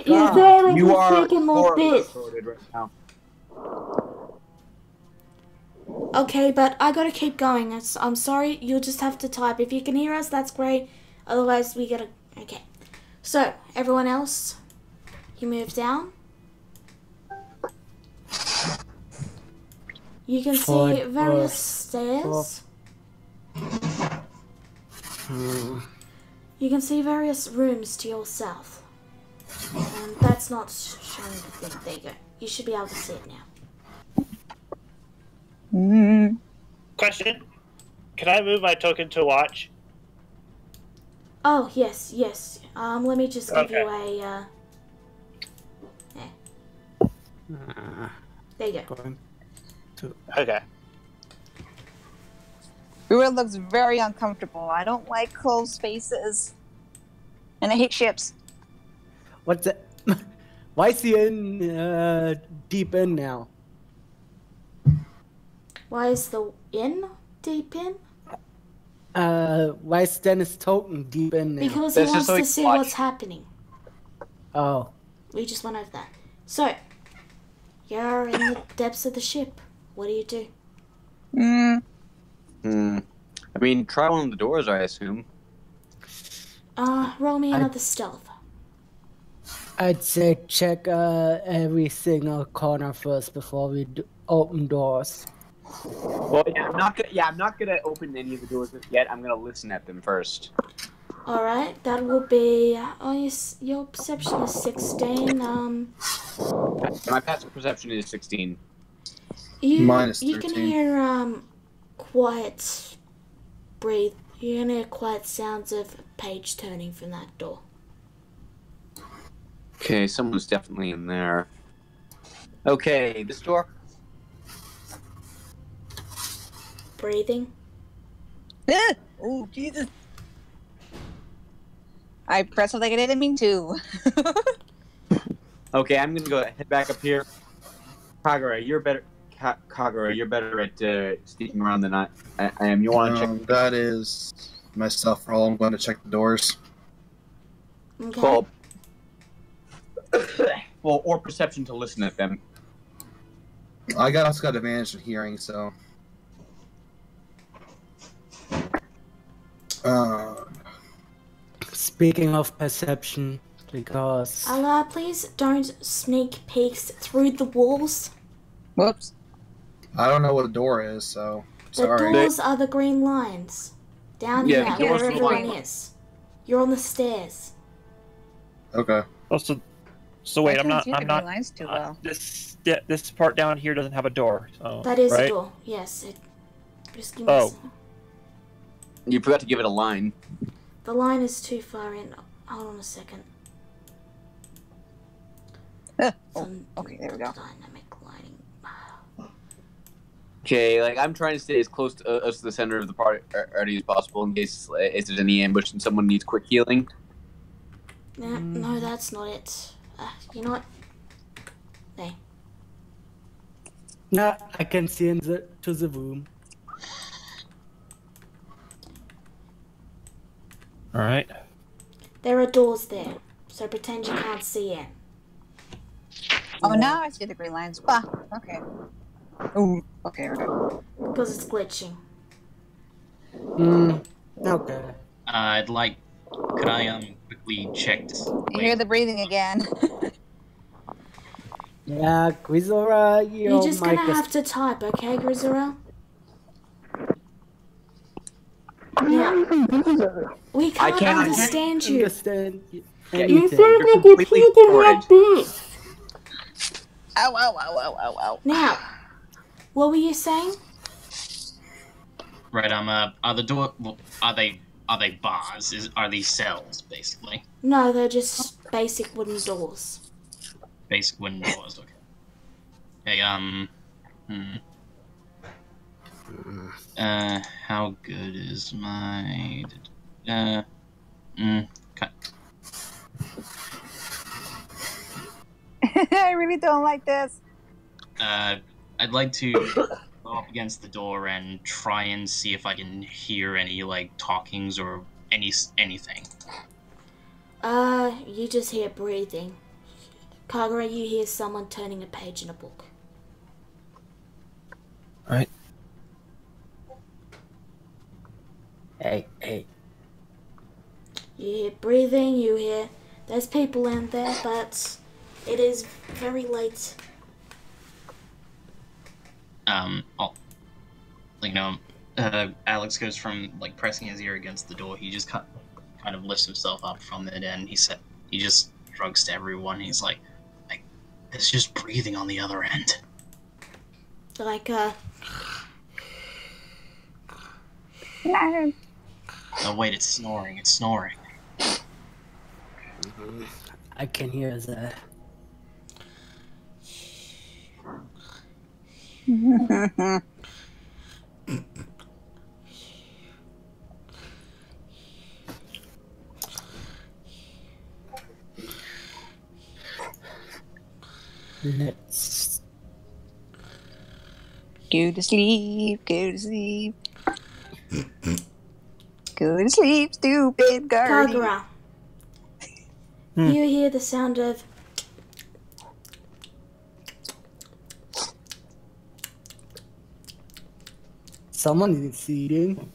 You're there like You a are freaking more bit. sorted right now. Okay, but I gotta keep going. I'm sorry, you'll just have to type. If you can hear us, that's great. Otherwise, we gotta... Okay. So, everyone else, you move down. You can see various stairs. You can see various rooms to your south. And that's not showing the thing. There you go. You should be able to see it now. Mm. Question: can I move my token to watch? Oh, yes, yes. Let me just give you Okay. a, there you go. Going to Okay. Rua looks very uncomfortable. I don't like closed spaces. And I hate ships. what's that? Why is he in deep in now? Why is the inn deep in? Why is Dennis Token deep in now? Because he That's just wants so he to can see watch. what's happening. Oh, We just went over that. So, you're in the depths of the ship. What do you do? I mean, try one of the doors, I assume. Roll me another stealth. I'd say check every single corner first before we open doors. Well, I'm not gonna open any of the doors yet. I'm gonna listen at them first. Alright, that will be, your perception is 16, My passive perception is 16. Minus you can 13. hear, quiet you can hear quiet sounds of a page turning from that door. Okay, someone's definitely in there. Okay, this door. Breathing. Oh, Jesus. I pressed something I didn't mean to. Okay, I'm gonna go head back up here. Kagura, you're better. Kagura, you're better at sneaking around than I am. You want to check? That is myself roll. I'm going to check the doors. Okay. Well, or perception to listen at them. I also got advantage in hearing, so. Speaking of perception, because Allah, please don't sneak peeks through the walls. Whoops. I don't know what a door is, so. The Sorry. doors are the green lines. Down Yeah, here, the doors where are everyone green. is. You're on the stairs. Okay. Oh, so wait, I I'm can't not. see the I'm green not. lines too well. This part down here doesn't have a door. So, That is right? a door. Yes. Just give me Oh. some. You forgot to give it a line. The line is too far in. Hold on a second. Some Okay, there we go. dynamic lighting. Okay, like I'm trying to stay as close to us to the center of the party as possible in case if there's any ambush and someone needs quick healing. No, that's not it. You know what? Hey. nah, I can see into the room. All right. There are doors there, so pretend you can't see in. Oh, now I see the green lines. Ah, okay. Ooh, okay, okay. Because it's glitching. Okay. Could I quickly check this? You hear the breathing again. Yeah, Grisora, You're just gonna have to type, okay, Grisora? Yeah. We can't understand you. Understand You anything. sound like you're talking like this. Ow, ow, ow, ow, ow, ow. Now, what were you saying? Right. Are the door? Well, are they bars? Are these cells basically? No, they're just basic wooden doors. Basic wooden doors. Okay. Hey. How good is my? Okay. I really don't like this. I'd like to go up against the door and try and see if I can hear any like talkings or anything. You just hear breathing. Kagura, you hear someone turning a page in a book. All right. Hey. You hear breathing, you hear there's people in there, but it is very late. Alex goes from like pressing his ear against the door. He just kind of lifts himself up from it, and he just shrugs to everyone. He's like, there's just breathing on the other end. Like, No. Oh wait, it's snoring. It's snoring. I can hear that. Let's Go to sleep, go to sleep. Go to sleep, stupid guardian. Kagura. You hear the sound of someone is eating.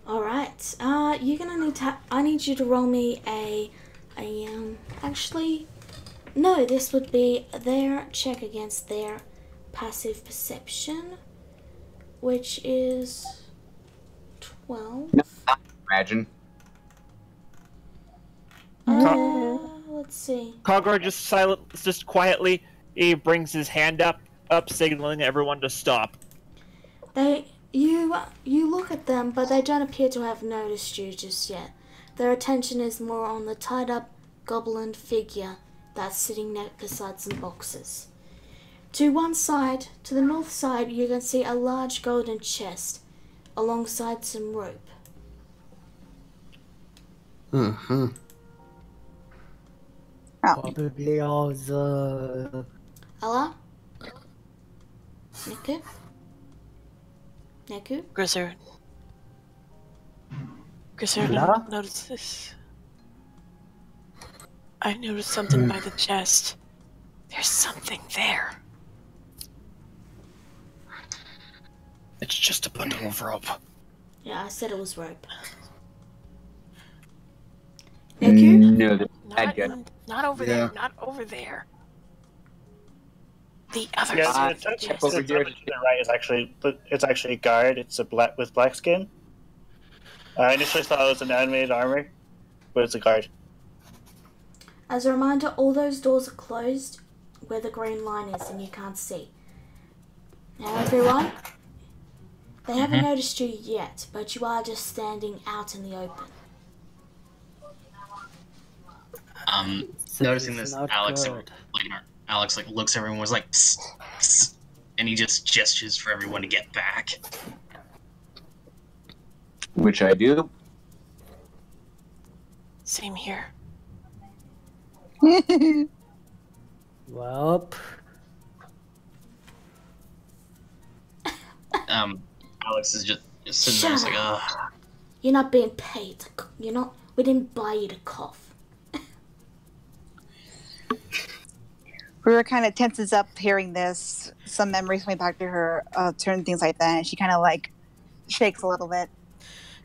Alright, you're gonna need to, I need you to roll me actually, no, this would be their check against their passive perception, which is 12. Imagine. Let's see. Kagura just quietly, he brings his hand up, signaling everyone to stop. You look at them, but they don't appear to have noticed you just yet. Their attention is more on the tied-up goblin figure that's sitting beside some boxes. To one side, to the north side, you can see a large golden chest alongside some rope. Mm-hmm. Oh. Probably all the... Ella? Neku? Neku? Grisser, Hello? notice this. I noticed something by the chest. There's something there. It's just a bundle of rope. Yeah, I said it was rope. Neku? No, that's Not, good. not over Yeah. there. Not over there. The other Yeah, side. it's of the actually chest. over here. to the right is actually a guard. It's a black with black skin. I initially thought it was an animated armor, but it's a guard. As a reminder, all those doors are closed where the green line is and you can't see. Now everyone, they haven't noticed you yet, but you are just standing out in the open. Noticing this, not Alex good. Alex looks at everyone, was like, psst, psst, and he just gestures for everyone to get back. Which I do. Same here. Well, Alex is just sitting there, just like, ugh. You're not being paid. You're not. We didn't buy you to cough. Rura kind of tenses up hearing this. Some memories coming back to her of certain things like that, and she kind of like shakes a little bit.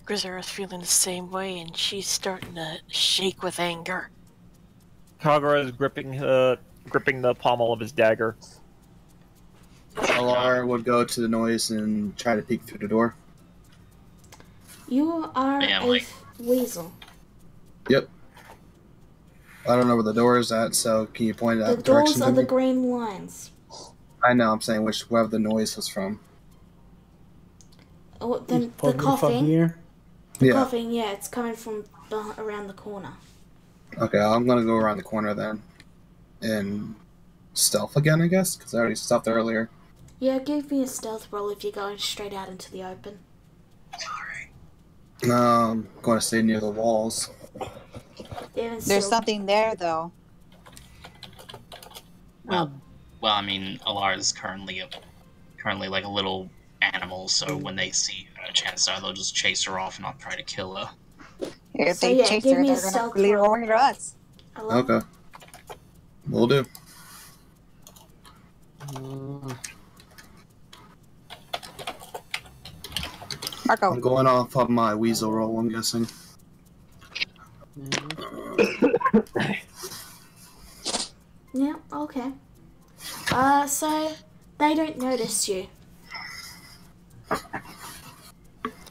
Grisser is feeling the same way, and she's starting to shake with anger. Kagura is gripping the pommel of his dagger. Alar would go to the noise and try to peek through the door. You are Yeah, a like- weasel. Yep. I don't know where the door is at, so can you point out The the doors direction are to the me? green lines. I know, I'm saying wherever the noise was from. Oh, then the probably from coughing. here. Yeah. Coughing, yeah, it's coming from around the corner. Okay, I'm gonna go around the corner then. And stealth again, I guess? Because I already stealthed earlier. Yeah, give me a stealth roll if you're going straight out into the open. I'm going to stay near the walls. Even There's still, something there, though. Well, I mean, Alar is currently like a little animal, so when they see a chance they'll just chase her off and not try to kill her. If So, they yeah, chase give her, me a they're gonna stealth lead her roll. over to us. Hello? Okay. Will do. Marco, I'm going off of my weasel roll, I'm guessing. Yeah, okay. So they don't notice you.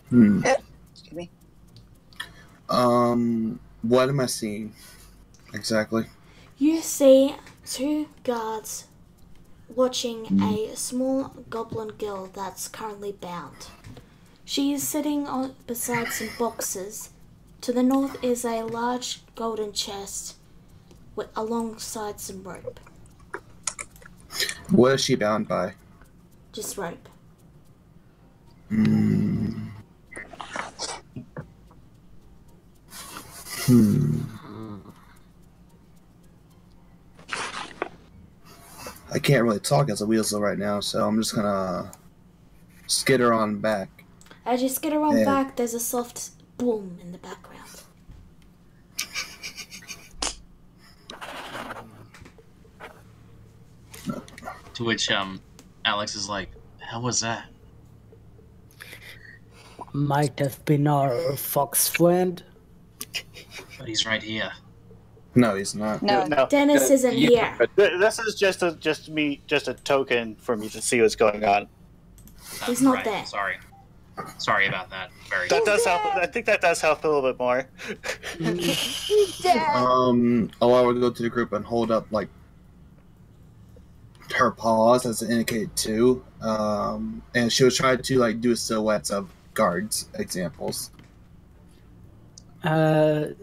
Hmm. excuse me. What am I seeing exactly? You see 2 guards watching a small goblin girl that's currently bound. She is sitting beside some boxes. To the north is a large golden chest alongside some rope. What is she bound by? Just rope. I can't really talk as a weasel right now, so I'm just gonna skitter on back. As you skitter on back, there's a soft boom in the background. To which Alex is like, "How was that?" Might have been our fox friend. But he's right here. No, he's not. No. Dennis isn't here. This is just a token for me to see what's going on. He's not there. Sorry about that. That does help. I think that does help a little bit more. He's dead. Alara would go to the group and hold up like her paws as an indicate too. And she was trying to like do silhouettes of guards examples. I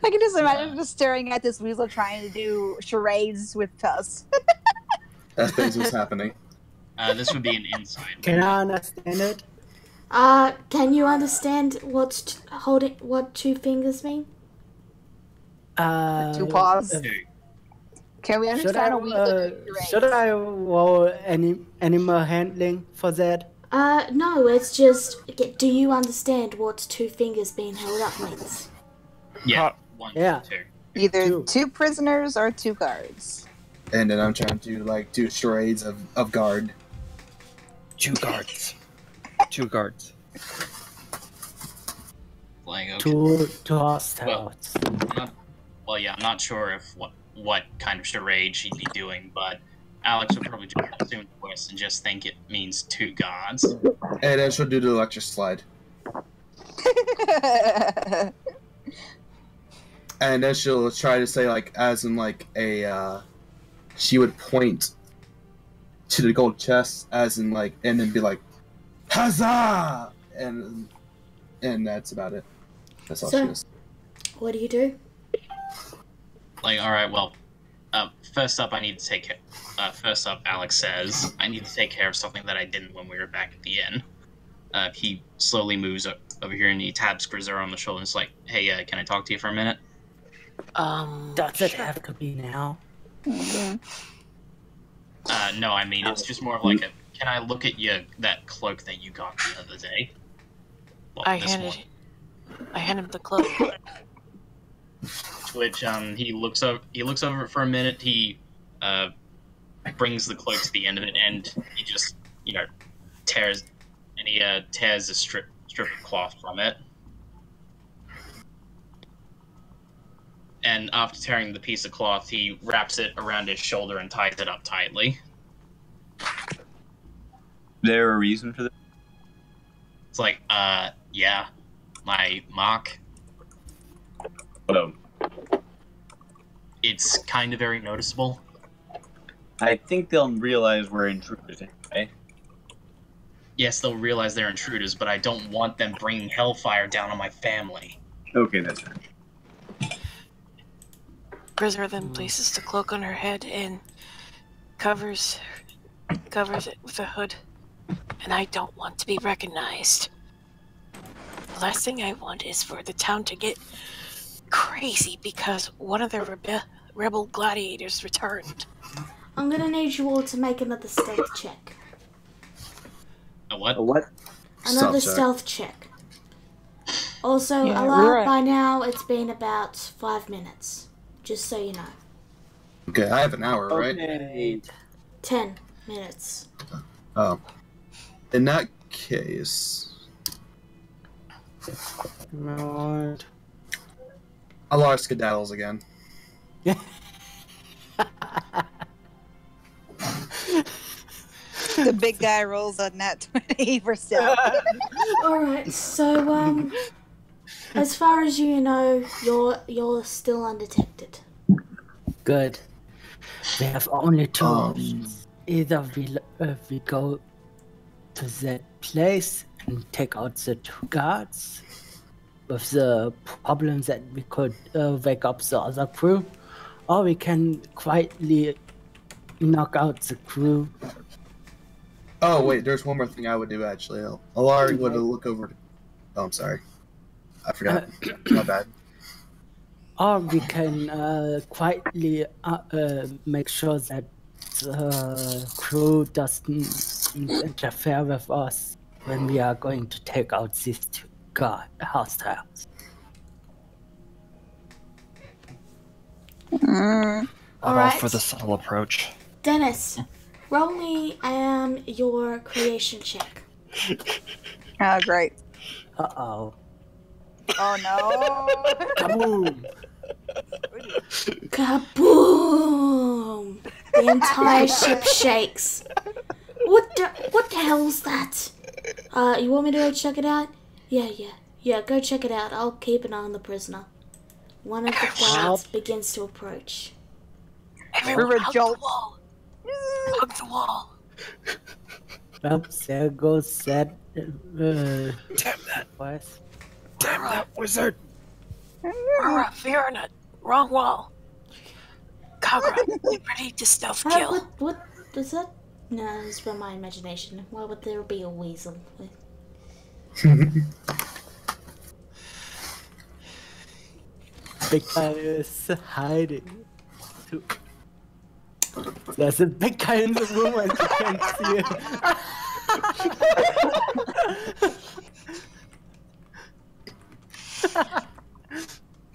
can just imagine just staring at this weasel trying to do charades with Tuss. That's basically what's happening. This would be an inside. Can I understand it? Can you understand what 2 fingers mean? 2 paws. Can we understand a weasel? Should I roll animal handling for that? No, it's just, do you understand what 2 fingers being held up means? Yeah. 1, 2. Either 2 prisoners or 2 guards. And then I'm trying to like do charades of guard. 2 guards. 2 guards. Like, okay. 2 hostiles. I'm not sure if what kind of charade she'd be doing, but Alex would probably just assume the twist and just think it means 2 gods. And then she'll do the electric slide. And then she'll try to say like, as in like a, she would point to the gold chest, as in like, and then be like, huzzah! And that's about it. That's all she does. What do you do? Like, alright, well, first up, Alex says, I need to take care of something that I didn't when we were back at the inn. He slowly moves over here and he taps Grizzer on the shoulder and is like, hey, can I talk to you for a minute? Does it have to be now? No, I mean, it's just more of like can I look at that cloak that you got the other day? Well, I hand him the cloak. To which he looks over it for a minute. He brings the cloak to the end of it, and he just tears a strip of cloth from it. And after tearing the piece of cloth, he wraps it around his shoulder and ties it up tightly. There a reason for this? It's like, yeah, my mark. It's kind of very noticeable. I think they'll realize we're intruders anyway. Yes, they'll realize they're intruders, but I don't want them bringing hellfire down on my family. Okay, that's right. Grizzer then places the cloak on her head and covers it with a hood. And I don't want to be recognized. The last thing I want is for the town to get crazy because one of the rebel gladiators returned. I'm gonna need you all to make another stealth check. A what? A what? Another stealth check. Also, Alara, by now it's been about 5 minutes. Just so you know. Okay, I have an hour, right? Okay. 10 minutes. Oh. In that case... Lord. Alara skedaddles again. The big guy rolls a nat 20 for stealth. Alright, so, As far as you know, you're still undetected. Good. We have only two options. Either we go to that place and take out the two guards with the problem that we could wake up the other crew, or we can quietly knock out the crew. Oh wait, there's one more thing I would do actually. Alari would look over. Oh, I'm sorry, I forgot. My bad. Or we can quietly make sure that the crew doesn't interfere with us when we are going to take out these two hostiles. I'm all Alright. for the subtle approach. Dennis, roll me your creation check. Oh, great. Uh-oh. Oh, no. Kaboom! Kaboom! The entire ship shakes. What the hell is that? You want me to go check it out? Yeah, go check it out. I'll keep an eye on the prisoner. One of the guards begins to approach. Everyone, hug the wall. Hug the wall. Well, there goes that. Damn that! Voice. Damn that wizard! We're on a wrong wall. Kagra, get ready to stealth kill. What is that? No, it's from my imagination. Why would there be a weasel? Big guy is hiding. There's a big guy in the room and you can't see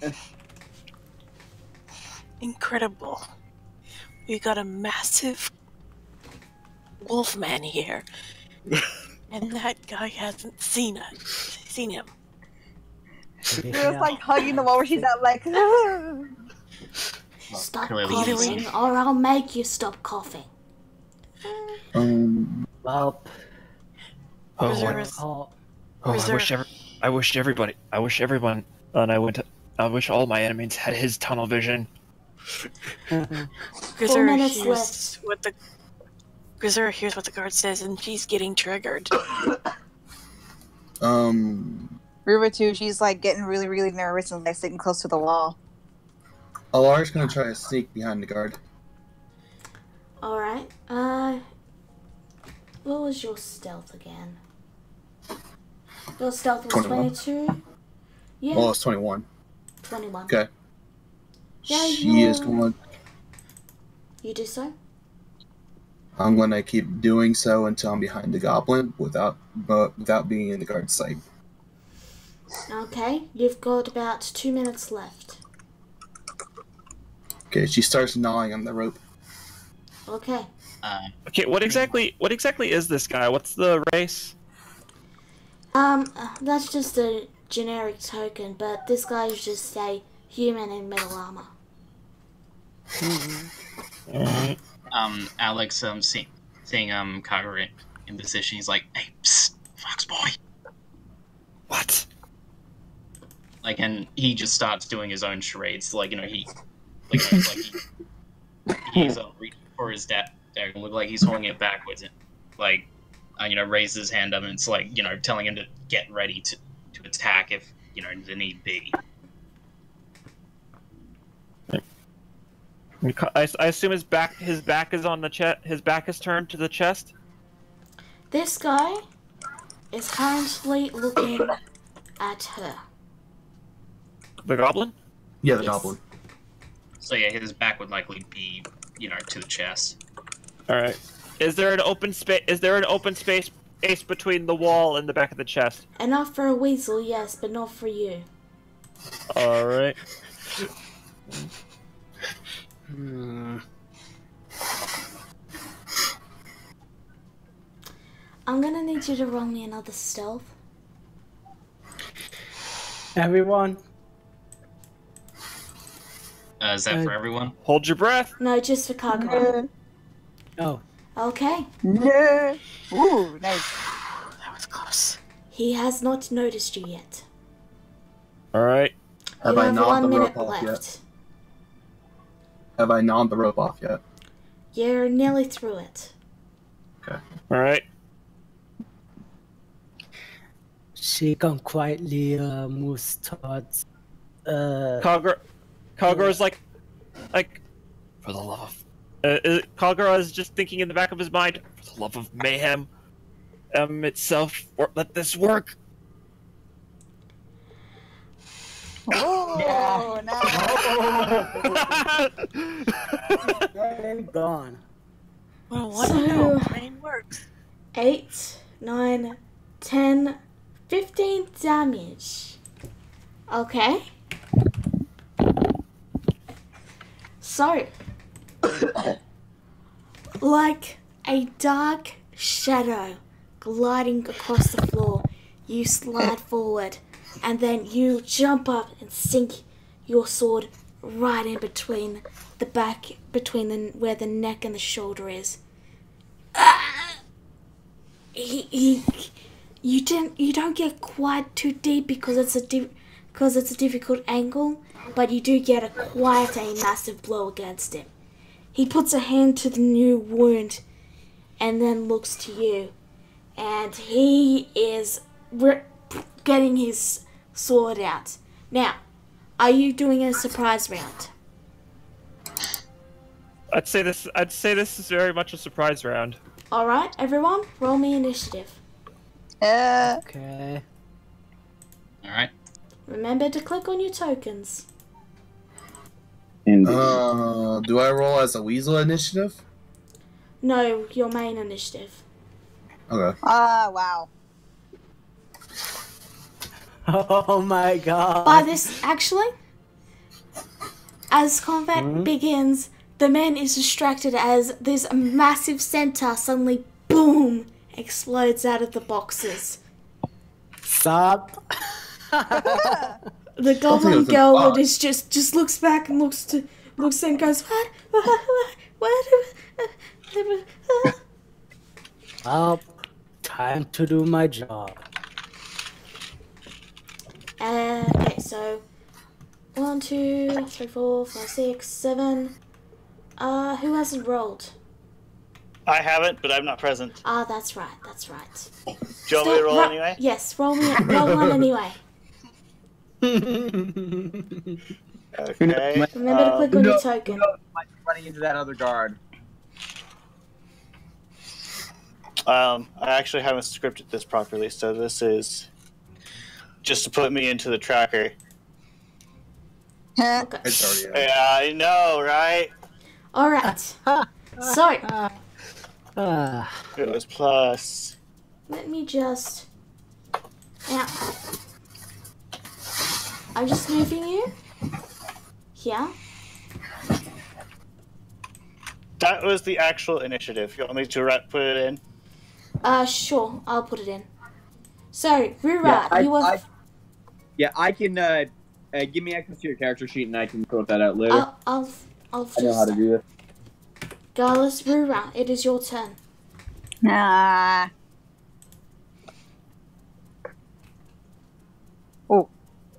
it. Incredible. We got a massive wolfman here. And that guy hasn't seen him. She was like hugging the wall where she's at like. Stop Clearly coughing, or I'll make you stop coughing. Well, Oh, I wish everyone, and I wish all my enemies had his tunnel vision. 4 minutes left. Grisera hears what the guard says, and she's getting triggered. Riva too, she's like getting really, really nervous and like sitting close to the wall. Alari's gonna try to sneak behind the guard. Alright, what was your stealth again? Your stealth was 22? Yeah. Well, it's 21. 21. Okay. Yeah, She is going. You do so? I'm gonna keep doing so until I'm behind the goblin without being in the guard's sight. Okay, you've got about 2 minutes left. Okay, she starts gnawing on the rope. Okay. Okay, what exactly is this guy? What's the race? That's just a generic token, but this guy is just a human in metal armor. Alright. Alex, seeing Kagura in position, he's like, "Hey, psst, Fox boy." What? Like, and he just starts doing his own charades. Like, he's reaching for his dagger, and look like he's holding it backwards, and like, raises his hand up, and it's like, telling him to get ready to attack if the need be. I assume his back is on the chest. His back is turned to the chest. This guy is currently looking at her. The goblin? Yeah, the Yes. goblin. So yeah, his back would likely be, to the chest. All right. Is there an open space between the wall and the back of the chest? Enough for a weasel, yes, but not for you. All right. I'm gonna need you to roll me another stealth. everyone. Is that for everyone? Hold your breath. No, just for Kagura. Oh, Okay. Yeah. Ooh, nice. That was close. He has not noticed you yet. All right. Have You I have gnawed 1 the minute rope off yet? left. Have I gnawed the rope off yet? You're nearly through it. Okay. All right. She can quietly moves towards. Kagura is like, for the love of. Kagura is just thinking in the back of his mind, for the love of mayhem, itself, let this work. Oh, no. Gone. Well, what So- do you know? Brain works. 8, 9, 10, 15 damage. Okay. So, like a dark shadow gliding across the floor, you slide forward and then you jump up and sink your sword right in between the back, where the neck and the shoulder is. You don't get quite too deep because it's a difficult angle, but you do get quite a massive blow against him. He puts a hand to the new wound and then looks to you, and he is getting his sword out. Now, are you doing a surprise round? I'd say this is very much a surprise round. All right, everyone, roll me initiative. Okay. All right. Remember to click on your tokens. Indeed. Do I roll as a weasel initiative? No, your main initiative. Okay. Wow. Oh my god. By this, actually, as combat begins, the man is distracted as this massive centaur suddenly, boom, explodes out of the boxes. Stop. The goblin it was an girl odd. is just looks back and looks and goes, what? Well, time to do my job. Okay, so 1, 2, 3, 4, 5, 6, 7. Who hasn't rolled? I haven't, but I'm not present. Ah, that's right. That's right. Do you want me to roll Still- anyway? Yes, roll one anyway. Okay. Remember to click on your token. Might be running into that other guard. I actually haven't scripted this properly, so this is just to put me into the tracker. Okay. It's already out. Yeah, I know, right? All right. So It was plus. let me just. Now, I'm just moving you here. That was the actual initiative. You want me to put it in? Sure, I'll put it in. So, Rura, I can give me access to your character sheet and I can sort that out later. I'll I know how to just. do this. Garlus, Rura, it is your turn. Nah.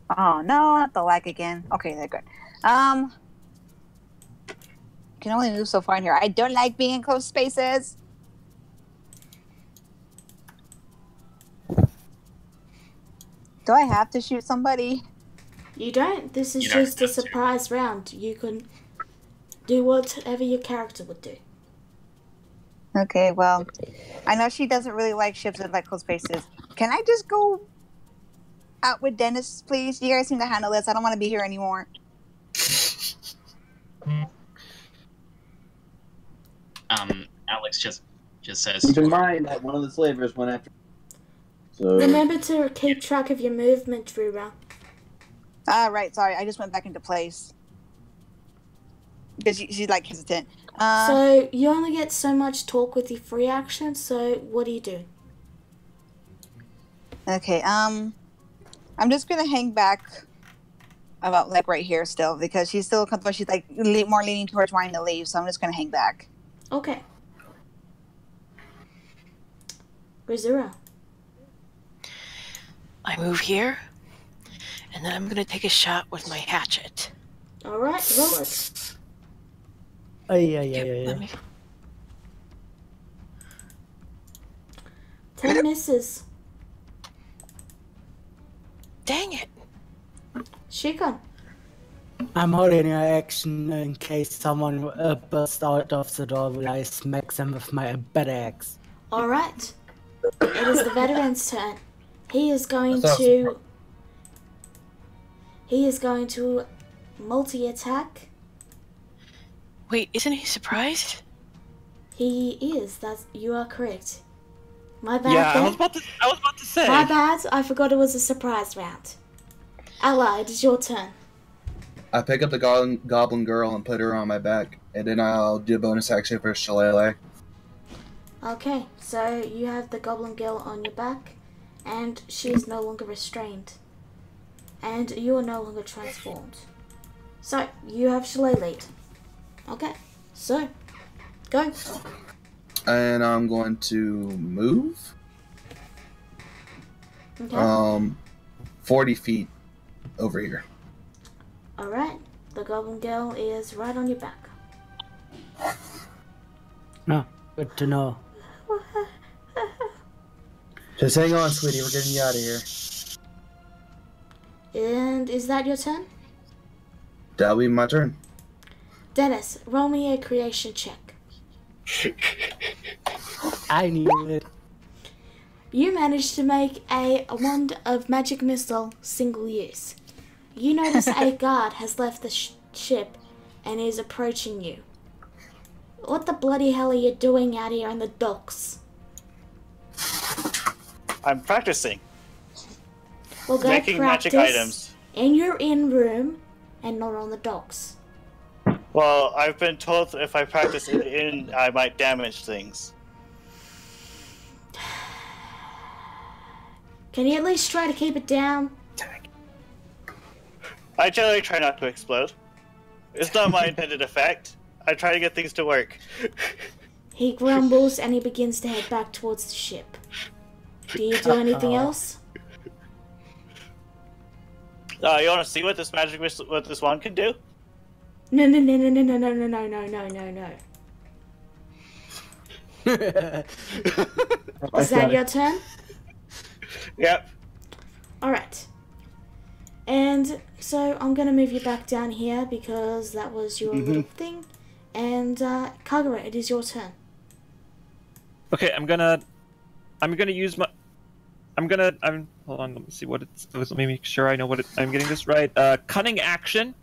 Oh no, not the lag again. Okay, they're good. Can only move so far in here. I don't like being in close spaces. Do I have to shoot somebody? You don't. This is You don't just a have to. surprise round. You can do whatever your character would do. Okay, well, I know she doesn't really like ships that like close spaces. Can I just go out with Dennis, please? You guys seem to handle this. I don't want to be here anymore. Alex just says. Keep in mind that one of the slavers went after. So Remember to keep track of your movement, Rura. Right, sorry. I just went back into place. Because she's like hesitant. So you only get so much talk with your free action. So what do you do? Okay, I'm just gonna hang back about like right here still because she's still comfortable. She's like more leaning towards wanting to leave, so I'm just gonna hang back. Okay. Grizura. I move here, And then I'm gonna take a shot with my hatchet. Alright, roll it. Let me... 10 misses. Dang it! Shikon. I'm holding an action in case someone bursts out of the door while I smack them with my bad axe. Alright. It is the veteran's turn. He is going That's to... He is going to multi-attack. Wait, isn't he surprised? He is. You are correct. My bad. Yeah, there. I was about to say. My bad. I forgot it was a surprise round. Ally, it is your turn. I pick up the goblin girl and put her on my back, and then I'll do a bonus action for Shillelagh. Okay, so you have the goblin girl on your back, and she is no longer restrained. And you are no longer transformed. So, you have Shillelagh. Okay, so, go. And I'm going to move. Okay. 40 feet over here. Alright, the goblin girl is right on your back. No, good to know. Just hang on, sweetie. We're getting you out of here. And is that your turn? That'll be my turn. Dennis, roll me a creation check. I knew it. You managed to make a wand of magic missile single use. You notice a guard has left the ship and is approaching you. What the bloody hell are you doing out here in the docks? I'm practicing. Well, go Making practice magic items. in your inn room and not on the docks. Well, I've been told if I practice in the inn, I might damage things. Can you at least try to keep it down? I generally try not to explode. It's not my intended effect. I try to get things to work. He grumbles and he begins to head back towards the ship. Do you do anything else? You want to see what this what this wand can do? No. Is that your turn? Yep. Alright. And so I'm gonna move you back down here because that was your little thing. And Kagura, it is your turn. Okay, I'm gonna use my. Hold on. Let me see what it's. Let me make sure I know what I'm getting this right. Cunning action.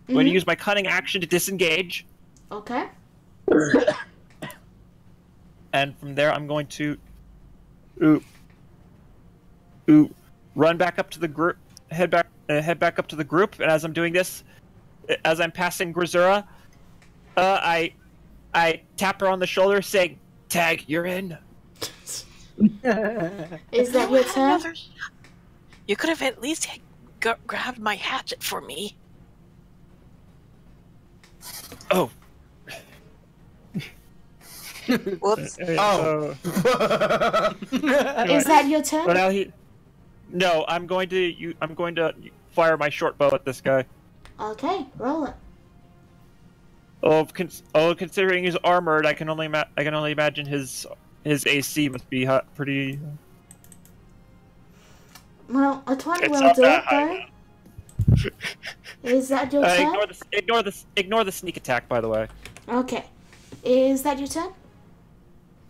I'm going to use my cunning action to disengage. Okay. And from there, I'm going to. Run back up to the group. Head back up to the group. And as I'm doing this, as I'm passing Grisura, I tap her on the shoulder, saying, "Tag, you're in." Is that your turn? You could have at least grabbed my hatchet for me. Oh. Whoops. Oh. Is that your turn? Well, now no, I'm going to fire my short bow at this guy. Okay, roll it. Considering he's armored, I can only imagine his AC must be pretty. Well, a 20 It's will not do that it high. though. Is that your turn? Ignore the sneak attack, by the way. Okay. Is that your turn?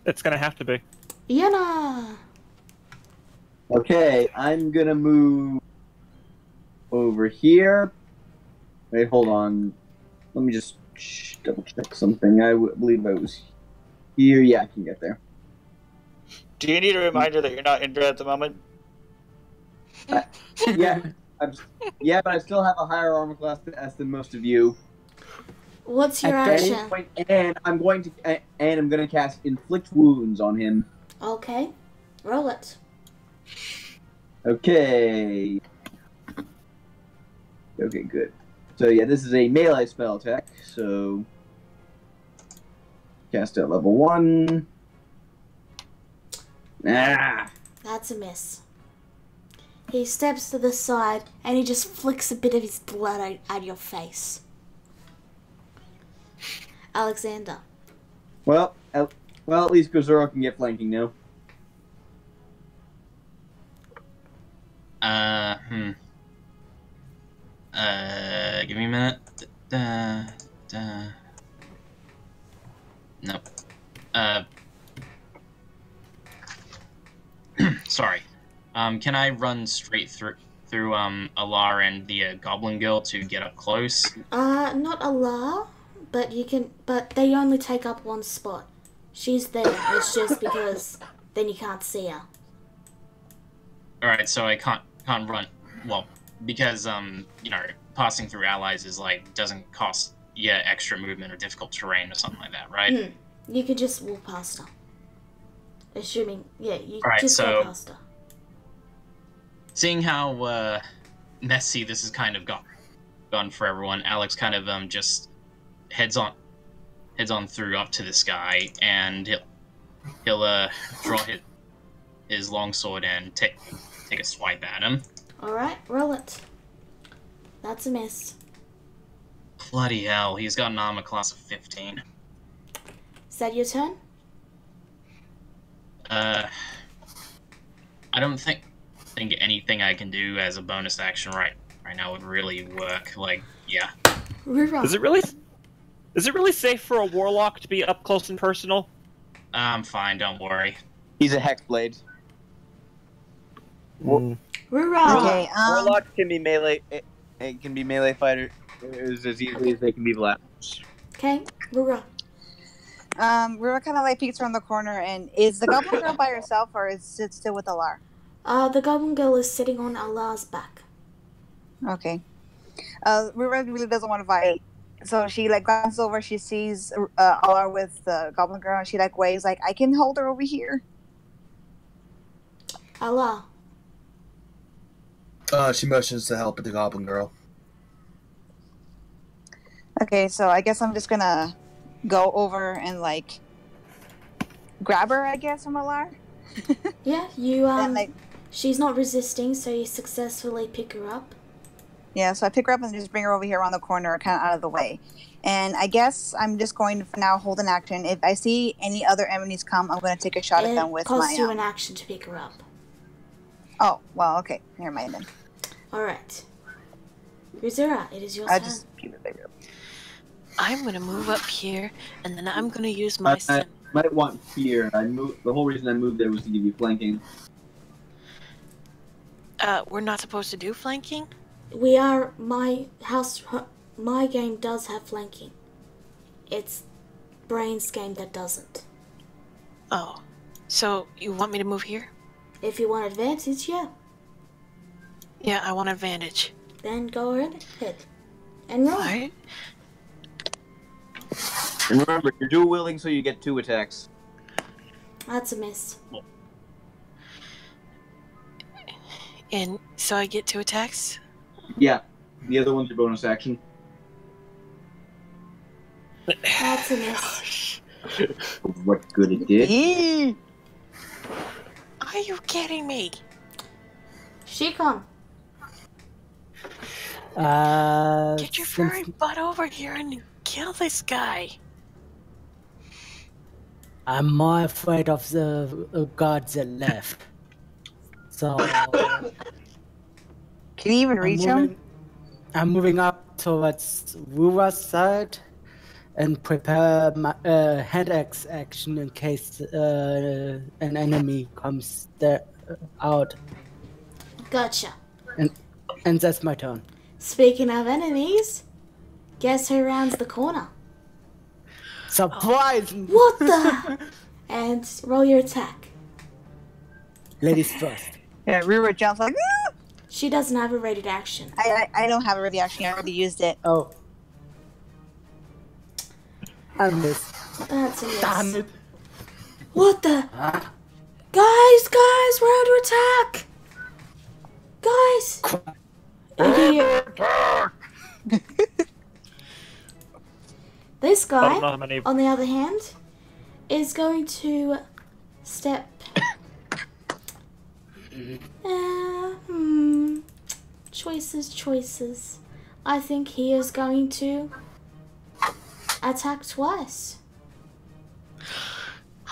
It's gonna have to be. Yana! Okay, I'm gonna move over here. Wait, hold on. Let me just double check something. I believe I was here. Yeah, I can get there. Do you need a reminder that you're not injured at the moment? Yeah, but I still have a higher armor class than most of you. What's your At any action? point, and I'm going to cast inflict wounds on him. Okay. Roll it. Okay. Okay, good. So yeah, this is a melee spell attack. So cast at level 1. Ah. That's a miss. He steps to the side and he just flicks a bit of his blood at your face. Alexander. Well, at least Gozoro can get flanking now. Give me a minute. Nope. Sorry. Can I run straight through Alar and the Goblin Girl to get up close? Not Alar, but you can. But they only take up one spot. She's there. It's just because then you can't see her. All right, so I can't run. Well, because passing through allies is doesn't cost extra movement or difficult terrain or something like that, right? You could just walk past her. Assuming, you All right, just go past her. Seeing how messy this has kind of gone for everyone, Alex kind of just heads on through up to this guy, and he'll draw his longsword and take a swipe at him. All right, roll it. That's a miss. Bloody hell, he's got an armor class of 15. Is that your turn? I don't think anything I can do as a bonus action right now would really work. Rira. Is it really safe for a warlock to be up close and personal? I'm fine, don't worry. He's a hexblade. Rira. Okay, Warlocks can be melee. It can be melee fighters as easily as they can be blasters. Okay, Rira. Rura kind of peeks around the corner, and is the Goblin Girl by herself, or is it still with Alar? The Goblin Girl is sitting on Alar's back. Okay. Rura really doesn't want to fight, so she glances over. She sees Alar with the Goblin Girl, and she waves I can hold her over here. Alar. She motions to help with the Goblin Girl. Okay, so I guess I'm just gonna go over and grab her, I guess, from Alar. Yeah, you And, she's not resisting, so you successfully pick her up. Yeah, so I pick her up and just bring her over here around the corner, kind of out of the way. And I guess I'm just going to, for now, hold an action. If I see any other enemies come, I'm going to take a shot at them with my... It costs you an action to pick her up. Oh, well, okay. Never mind then. Alright. Ruzura, it is your turn. Just keep it bigger. I'm gonna move up here, and then I'm gonna use my sim. Might want fear. The whole reason I moved there was to give you flanking. We're not supposed to do flanking? We are... My game does have flanking. It's Brain's game that doesn't. Oh. So, you want me to move here? If you want advantage, yeah. Yeah, I want advantage. Then go ahead. And roll. Alright. And remember, you're dual wielding, so you get 2 attacks. That's a miss. And so I get 2 attacks? Yeah. The other one's your bonus action. That's a miss. What good it did. Are you kidding me? Shikon. Get your furry butt over here and kill this guy. I'm more afraid of the gods that left. So Can you even reach him? I'm moving up towards Rura's side and prepare my hand axe action in case an enemy comes there out. Gotcha. And that's my turn. Speaking of enemies, guess who rounds the corner? Surprise! What the? And roll your attack. Ladies first. Yeah, Rura jumps "Ah!" She doesn't have a rated action. I don't have a ready action. I already used it. Oh. I missed. That's a miss. Damn it. What the? Guys, we're under attack! Guys! This guy, on the other hand, is going to step... choices. I think he is going to attack twice.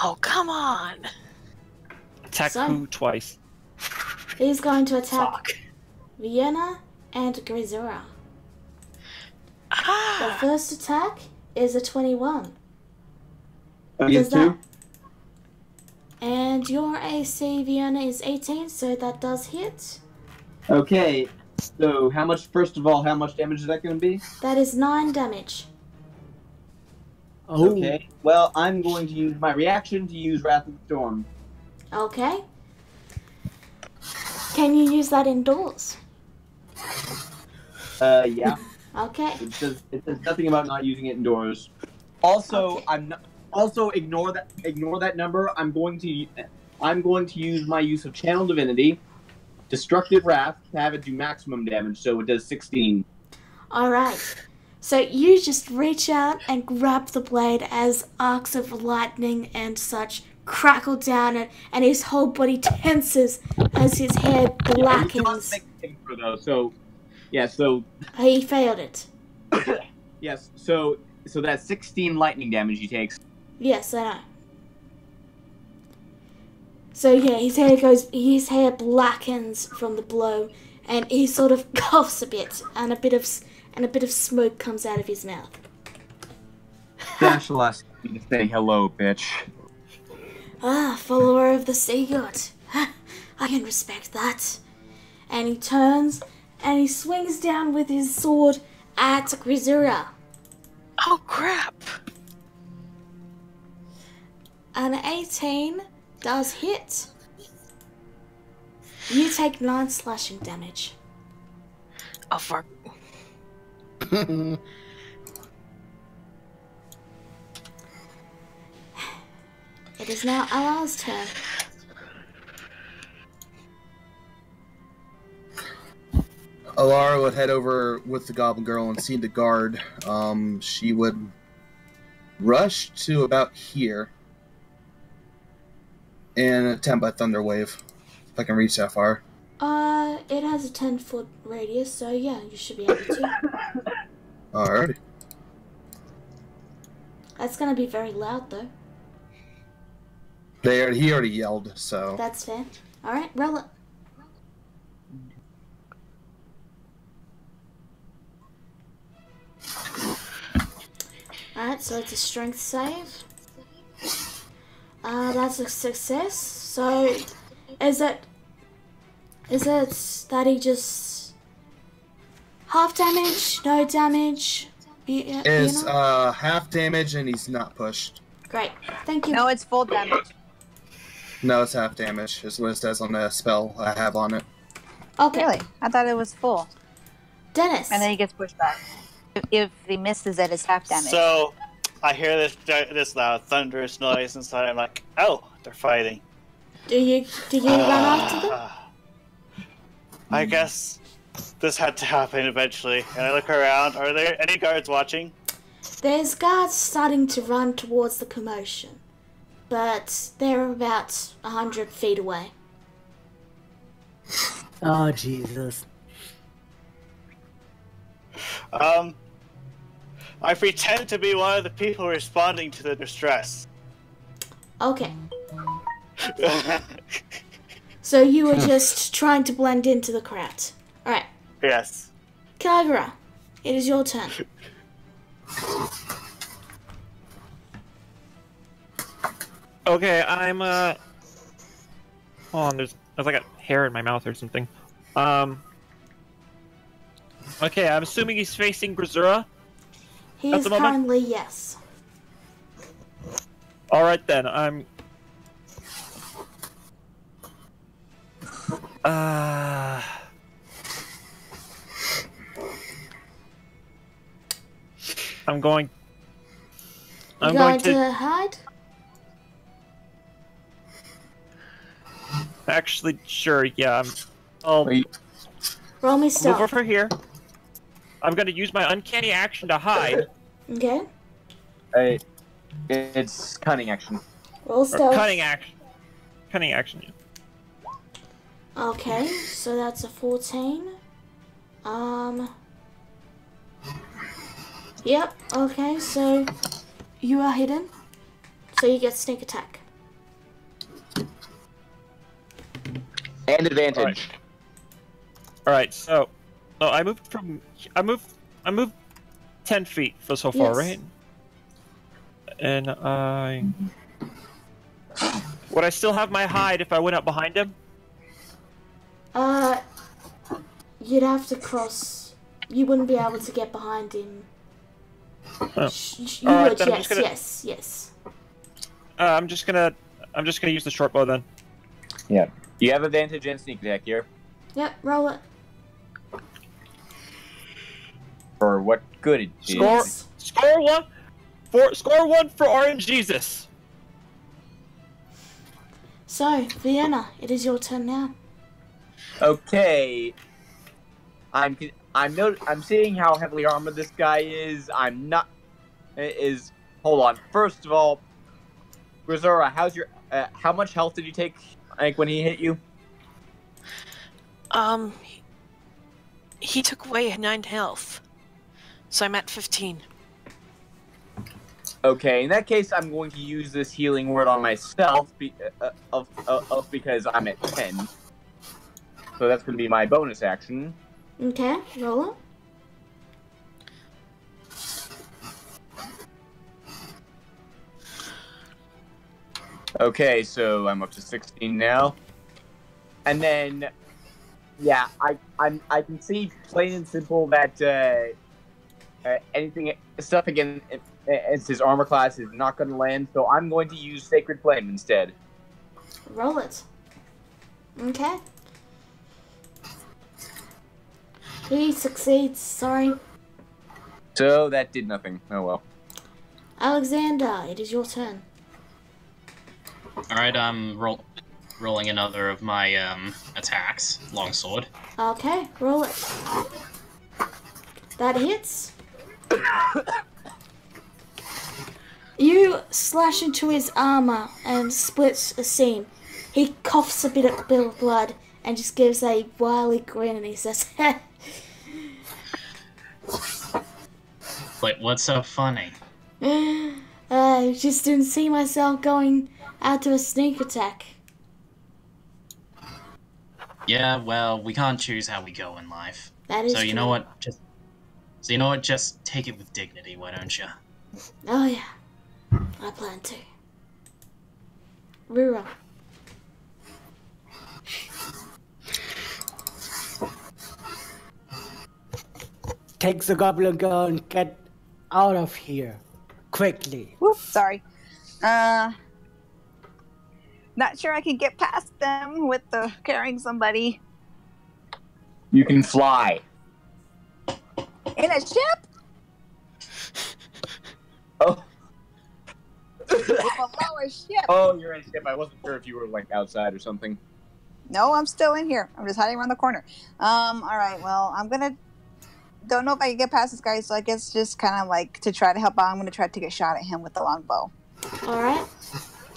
Oh, come on. Attack So- who twice? He's going to attack Vienna and Grisura. The Ah, first attack is a 21. Against Does that- two? And your AC, Vienna, is 18, so that does hit. Okay. So how much? First of all, how much damage is that going to be? That is 9 damage. Oh, Okay. Well, I'm going to use my reaction to use Wrath of the Storm. Okay. Can you use that indoors? Yeah. Okay. It says nothing about not using it indoors. Also, Okay. I'm not. Also, ignore that number. I'm going to use my use of Channel Divinity, Destructive Wrath, to have it do maximum damage. So it does 16. Alright. So you just reach out and grab the blade as arcs of lightning and such crackle down and his whole body tenses as his hair blackens. So, yeah. So He failed it. yes. So that's 16 lightning damage he takes. Yes, I know. So yeah, his hair blackens from the blow, and he sort of coughs a bit, and a bit of smoke comes out of his mouth. Dash will ask me to say hello, bitch. Ah, follower of the sea god. I can respect that. And he turns and he swings down with his sword at Grisura. oh crap. An 18 does hit. You take 9 slashing damage. Oh, for It is now Allah's turn. Alara would head over with the Goblin Girl and see the guard. She would rush to about here and attempt a Thunder Wave. If I can reach that far. It has a 10-foot radius, so yeah, you should be able to. Alrighty. That's gonna be very loud, though. He already yelled, so. That's fair. Alright, roll it. Alright, so it's a strength save. That's a success. So, is it that he just half damage, no damage? Is half damage and he's not pushed. Great, thank you. No, it's full damage. No, it's half damage, is what it says on the spell I have on it. Okay, Really? I thought it was full. Dennis. And then he gets pushed back. If he misses it, it's half damage. So, I hear this loud thunderous noise inside. I'm like, oh, they're fighting. Do you run after them? I guess this had to happen eventually. And I look around. Are there any guards watching? There's guards starting to run towards the commotion, but they're about 100 feet away. oh Jesus. I pretend to be one of the people responding to the distress. Okay, so you were just trying to blend into the crowd. Alright, Yes. Kagura, it is your turn. Okay, I'm hold on, there's like a hair in my mouth or something. Okay, I'm assuming he's facing Grisura. He At is the moment? currently, yes. Alright then, I'm I'm going You going to hide? actually sure, yeah, I'll Wait. Roll me move stealth. over here. I'm gonna use my uncanny action to hide. Okay, It's cunning action. roll Or stealth. cunning action. Cunning action, yeah. Okay, so that's a 14. Yep, okay, so you are hidden. So you get sneak attack. And advantage. Alright, so I moved 10 feet for so far, Yes. right? And would I still have my hide if I went up behind him? You'd have to cross. You wouldn't be able to get behind him. Oh. You Alright, would, then yes. I'm just gonna use the short bow then. Yeah. You have advantage and sneak attack here. Yep, roll it. For what good it is. Score one for Orange Jesus. So, Vienna, it is your turn now. Okay. I'm seeing how heavily armored this guy is. Hold on. First of all, Grisora, how much health did you take, like, when he hit you? He took away 9 health. So I'm at 15. Okay, in that case, I'm going to use this healing word on myself because I'm at 10. So that's going to be my bonus action. Okay, roll it. Okay, so I'm up to 16 now. And then, yeah, I can see plain and simple that stuff against his armor class is not going to land, so I'm going to use Sacred Flame instead. Roll it. Okay. He succeeds, sorry. So that did nothing. Oh well. Alexander, it is your turn. Alright, I'm rolling another of my attacks. Longsword. Okay, roll it. That hits. You slash into his armor and splits a seam. He coughs a bit of blood and just gives a wily grin and he says, Wait, what's so funny? I just didn't see myself going out to a sneak attack. Yeah, well, we can't choose how we go in life. That is So you true. know what? Just take it with dignity, why don't you? Oh yeah, I plan to. Rura. Take the goblin girl and get out of here. Quickly. Whoops, sorry. Not sure I can get past them with the carrying somebody You can fly. in a ship. Oh. With a lower ship. Oh, you're in a ship. I wasn't sure if you were, like, outside or something. No, I'm still in here. I'm just hiding around the corner. All right. Well, don't know if I can get past this guy, so I guess just kind of like to try to help out. I'm gonna try to take a shot at him with the longbow. All right,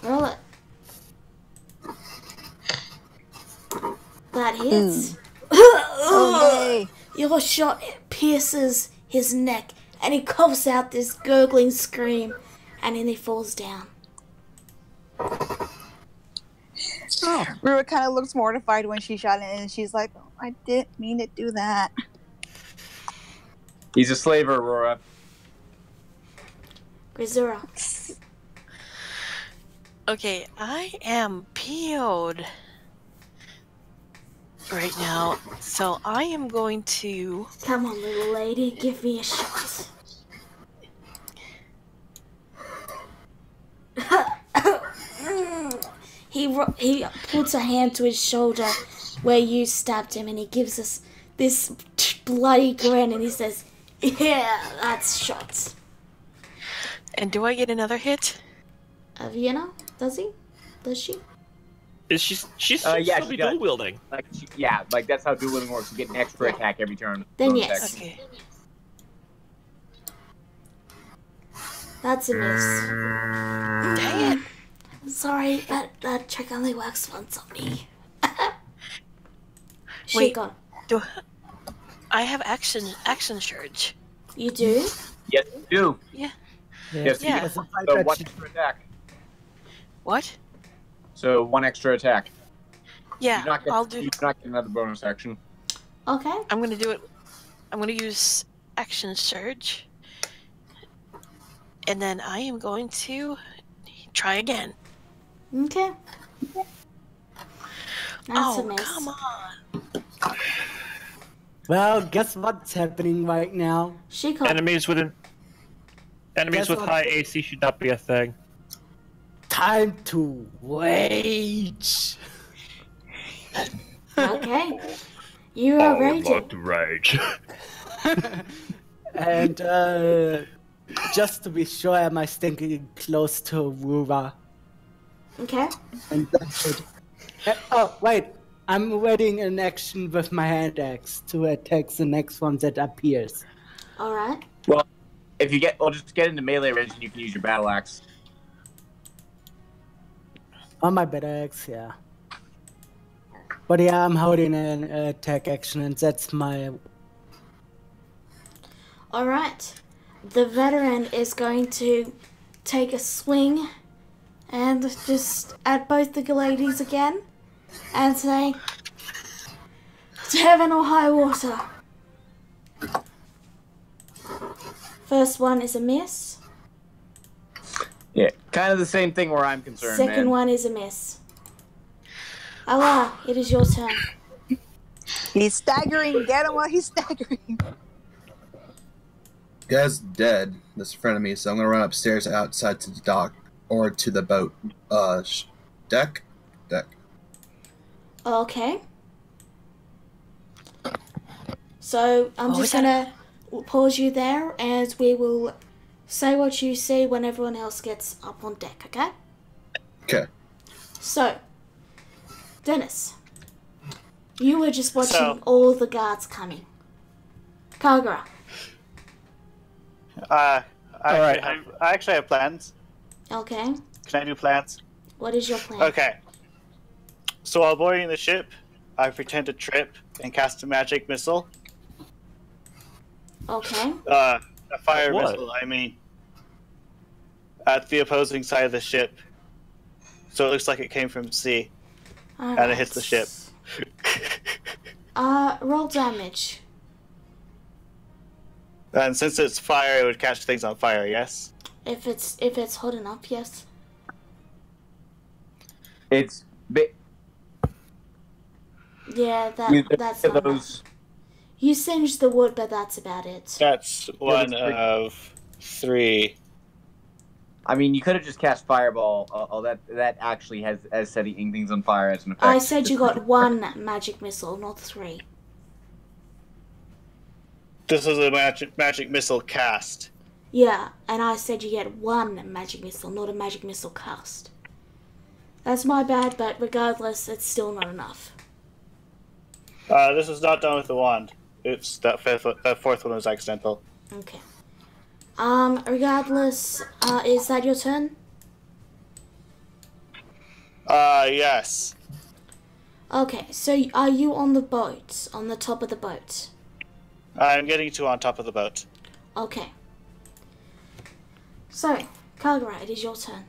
roll it. That hits. Oh, yay. Your shot pierces his neck, and he coughs out this gurgling scream, and then he falls down. Oh. Rua kind of looks mortified when she shot it, and she's like, oh, I didn't mean to do that. He's a slave, Aurora. Grisura. Okay, I am PO'd right now, so I am going to... Come on, little lady, give me a shot. He puts a hand to his shoulder where you stabbed him, and he gives us this bloody grin, and he says, "Yeah, that's shots." And do I get another hit? Vienna, does he? Does she? She's yeah, still she be does. dual wielding. Like, yeah, like that's how dueling works. You get an extra attack every turn. Then Bonus yes. action. Okay. That's a miss. Dang it! Sorry, that trick only works once on me. Wait. Gone. I have action surge. You do? Yes, you do. Yeah. Yes, Yeah. you do. So 1 extra attack. What? So 1 extra attack. Yeah, I'll do. You do not get another bonus action. Okay. I'm gonna do it. I'm gonna use action surge, and then I am going to try again. Okay. That's a miss. Come on! Well, guess what's happening right now? She caught. Enemies with high AC should not be a thing. Time to rage. Okay. You are raging. to rage. And just to be sure, am I sticking close to Rura? Okay. And that's it. Oh, wait. I'm readying an action with my hand axe to attack the next one that appears. Alright. Well, if you just get into melee range and you can use your battle axe. Oh, my better axe, yeah. But yeah, I'm holding an attack action, and that's my... Alright. The veteran is going to take a swing and just at both the ladies again and say, to heaven or high water. First one is a miss. Yeah, kind of the same thing where I'm concerned, Second man. one is a miss. Allah, it is your turn. He's staggering. Get him while he's staggering. Guy's dead. That's in front of me, so I'm gonna run upstairs outside to the dock or to the boat. Deck. Okay. So I'm just gonna pause you there, and we will say what you see when everyone else gets up on deck. Okay? Okay. So, Dennis, you were just watching So- all the guards coming. Kagura. I Alright. actually have plans. Okay. Can I do plans? What is your plan? Okay. So while boarding the ship, I pretend to trip and cast a magic missile. Okay. A fire What? missile, I mean. At the opposing side of the ship. So it looks like it came from sea. And it hits the ship. Roll damage. And since it's fire, it would catch things on fire, yes? If it's hot enough, yes. It's Yeah, that's of not those. enough. You singed the wood, but that's about it. That's one that's pretty- of 3. I mean, you could have just cast fireball. That actually has as setting things on fire as an effect. I said you got 1 magic missile, not 3. This is a magic missile cast. Yeah, and I said you get 1 magic missile, not a magic missile cast. That's my bad, but regardless, it's still not enough. This is not done with the wand. It's that fourth one was accidental. Okay. Regardless, is that your turn? Yes. Okay, so are you on the boat, on the top of the boat? I'm getting to on top of the boat. Okay. So, Kagura, it is your turn.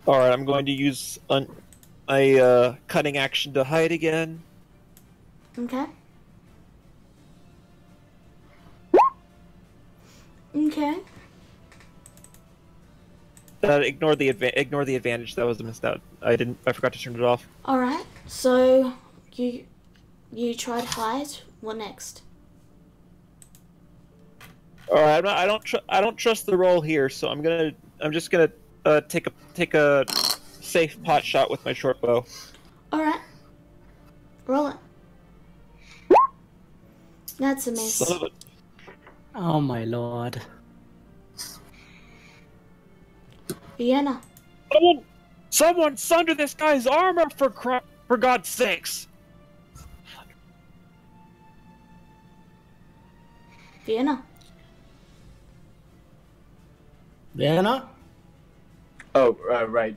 Alright, I'm going to use a cunning action to hide again. Okay. Okay. Ignore the advantage. That was a missed out. I forgot to turn it off. All right. So you try to hide. What next? Alright, I don't trust the roll here, so I'm just gonna take a safe pot shot with my short bow. All right. Roll it. That's a miss. Son of a... Oh my lord. Vienna. Someone sunder this guy's armor for God's sakes! Vienna. Vienna? Oh, right.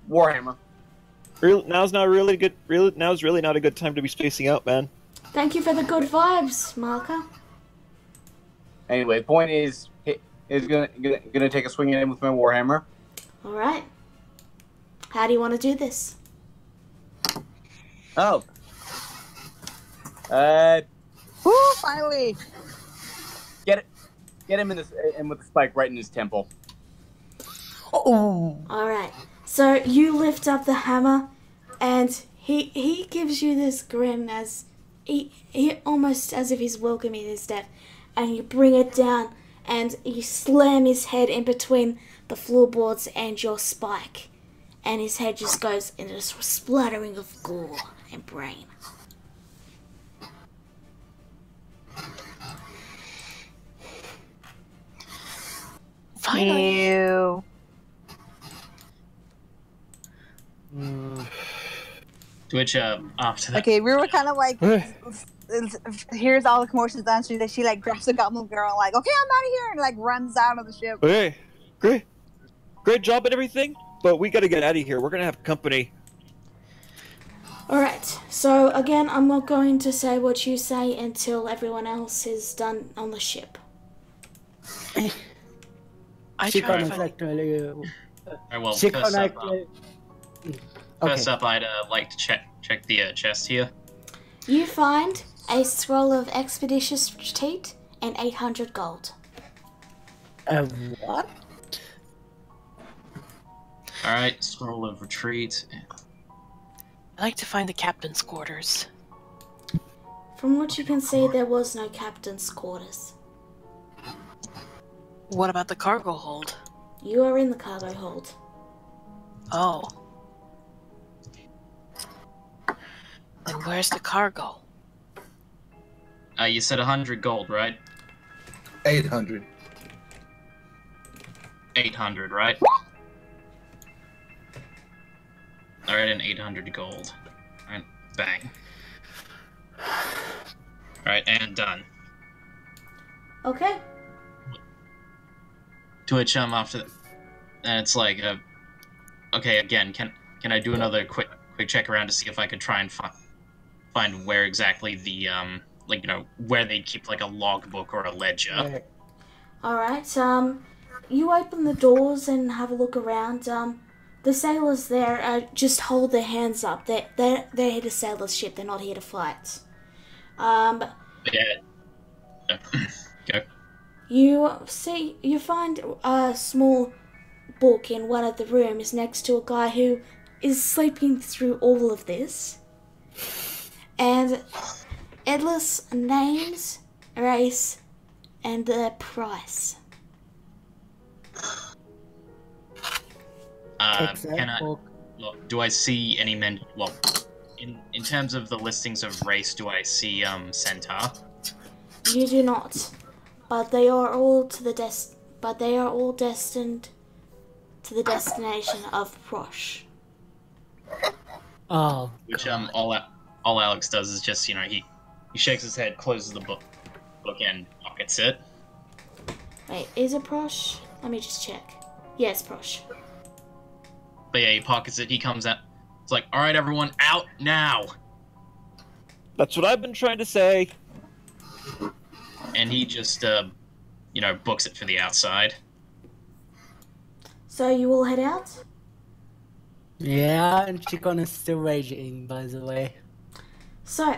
Warhammer. Now's really not a good time to be spacing out, man. Thank you for the good vibes, Marker. Anyway, point is gonna take a swing at him with my warhammer. All right. How do you want to do this? Oh. Woo! Finally. Get him with the spike right in his temple. Oh. All right. So you lift up the hammer, and he gives you this grin as he almost as if he's welcoming his death, and you bring it down, and you slam his head in between the floorboards and your spike, and his head just goes into a splattering of gore and brain. Finally. Ew. To which, after that, Okay, we were kind of like, here's all the commotions done. So that she like grabs the goblin girl, like, okay, I'm out of here, and like runs out of the ship. Okay, great job and everything, but we gotta get out of here. We're gonna have company. Alright, so again, I'm not going to say what you say until everyone else is done on the ship. I She tried to can find... actually. Alright, well, She first can up, actually. first up, I'd like to check the chest here. You find a scroll of expeditious retreat and 800 gold. What? Alright, scroll of retreat. I like to find the captain's quarters. From what you can see, there was no captain's quarters. What about the cargo hold? You are in the cargo hold. Oh. Then where's the cargo? You said 100 gold, right? 800. 800, right? Alright, and 800 gold. Alright, bang. Alright, and done. Okay. To which, after that, and it's like, okay, again, can I do another quick check around to see if I could try and find where exactly the, like, you know, where they keep, like, a logbook or a ledger. Alright, you open the doors and have a look around. The sailors there just hold their hands up. They're here to sail the ship, they're not here to fight. Yeah. Go. You find a small book in one of the rooms next to a guy who is sleeping through all of this. And it lists names, race, and the price. Can I, look, do I see any men, well, in terms of the listings of race, do I see, Centaur? You do not, but they are all destined to the destination of Prosh. Oh. Which, all Alex does is just, you know, he shakes his head, closes the book and pockets it. Wait, is it Prosh? Let me just check. Yes, Prosh. But yeah, he pockets it, he comes out, it's like, alright everyone, out now! That's what I've been trying to say. And he just, you know, books it for the outside. So you all head out? Yeah, and she's gonna still raging, by the way. So,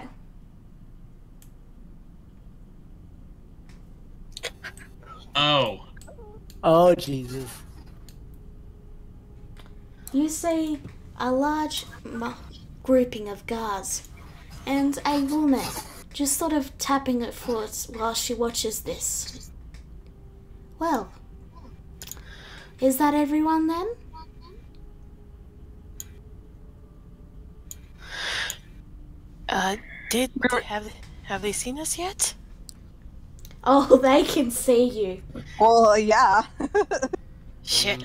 Oh. Oh, Jesus. you see a large grouping of guards and a woman just sort of tapping her foot while she watches this. Well, is that everyone then? Have they seen us yet? Oh, they can see you. Well, yeah. Shit,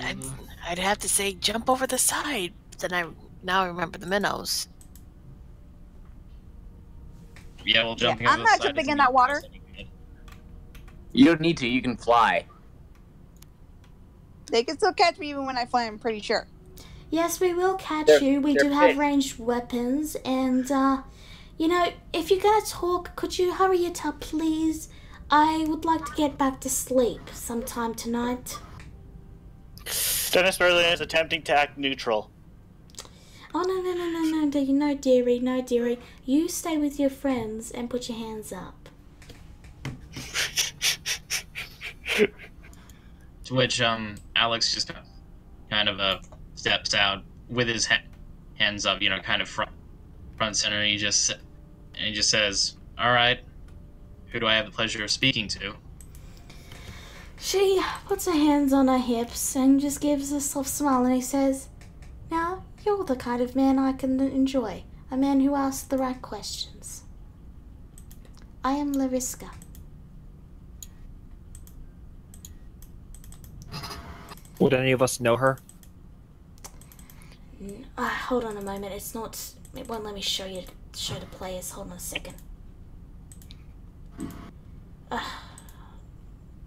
I'd have to say jump over the side. Then now I remember the minnows. Yeah, well, jumping I'm over the not side jumping doesn't in that mean water. anything good. You don't need to. You can fly. They can still catch me even when I fly, I'm pretty sure. Yes, we will catch They're- you. We they're do have pissed. ranged weapons, and you know, if you're gonna talk, could you hurry it up, please? I would like to get back to sleep sometime tonight. Dennis Merlin is attempting to act neutral. Oh no, dearie, no, dearie. You stay with your friends and put your hands up. To which Alex just kind of steps out with his hands up, you know, kind of front center, and he just says, "All right, who do I have the pleasure of speaking to?" She puts her hands on her hips and just gives a soft smile, and he says, "Now, you're the kind of man I can enjoy. A man who asks the right questions. I am Lariska." Would any of us know her? Hold on a moment. It won't let me show the players. Hold on a second.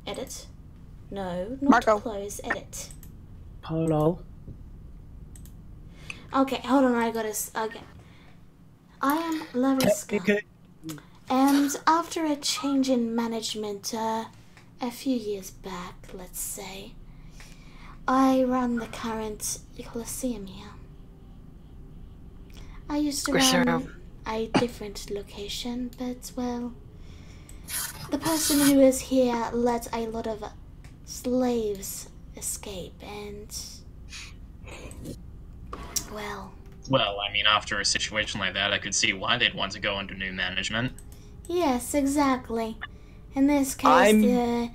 Edit? No, not Marco. close. Edit. Hello. Okay, hold on. Okay. I am Lariska. And after a change in management, a few years back, let's say, I run the current Colosseum here. I used to run a different location, but, well, the person who is here let a lot of slaves escape, and, well... Well, I mean, after a situation like that, I could see why they'd want to go under new management. Yes, exactly. In this case, the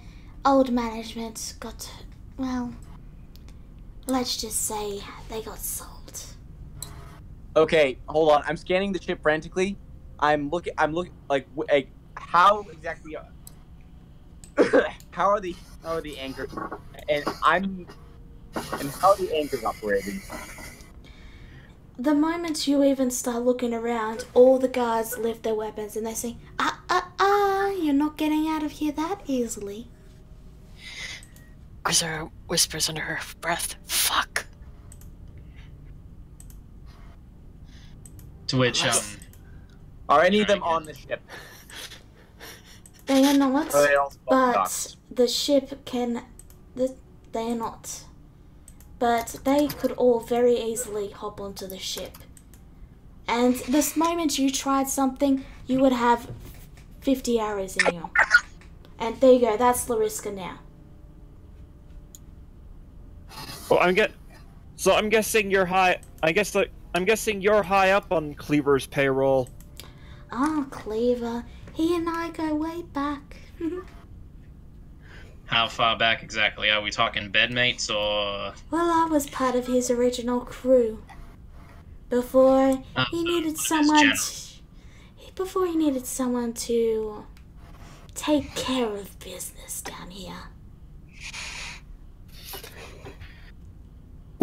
old management got, well, let's just say they got sold. Okay, hold on. I'm scanning the chip frantically. I'm looking like how exactly how are the anchors and how are the anchors operating? The moment you even start looking around, all the guards lift their weapons and they say, you're not getting out of here that easily. Grisera whispers under her breath, "Fuck." To which, Are any of them on the ship? They are not, Or are they all but docked? the ship can... They are not. But they could all very easily hop onto the ship. And this moment you tried something, you would have 50 arrows in you. And there you go, that's Lariska now. Well, I'm guessing you're high. I'm guessing you're high up on Cleaver's payroll. Cleaver. He and I go way back. how far back exactly? Are we talking bedmates or... Well, I was part of his original crew. Before he needed someone to take care of business down here.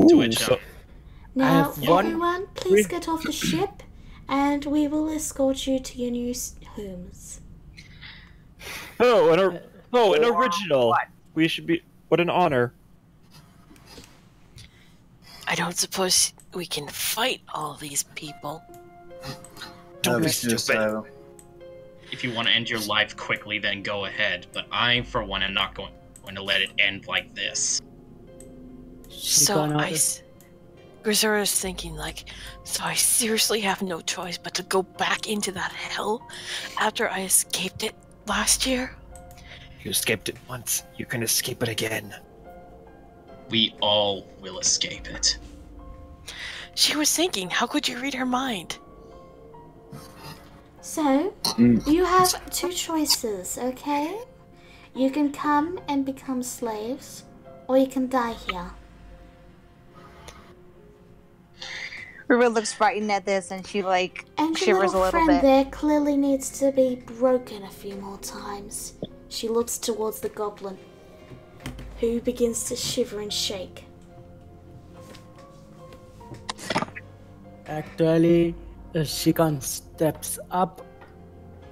To which, Now, have one- everyone, please get off the ship, and we will escort you to your new homes. Oh, an original. What? We should be. What an honor. I don't suppose we can fight all these people. Don't be Just, stupid. if you want to end your life quickly, then go ahead. But I, for one, am not going to let it end like this. So Grisera's thinking, like, so I seriously have no choice but to go back into that hell after I escaped it last year? You escaped it once. You can escape it again. We all will escape it. She was thinking, how could you read her mind? So, you have two choices, okay? You can come and become slaves, or you can die here. Ruba looks frightened at this, and she like And your shivers a little little friend bit. there clearly needs to be broken a few more times. She looks towards the goblin, who begins to shiver and shake. Actually, Shikan steps up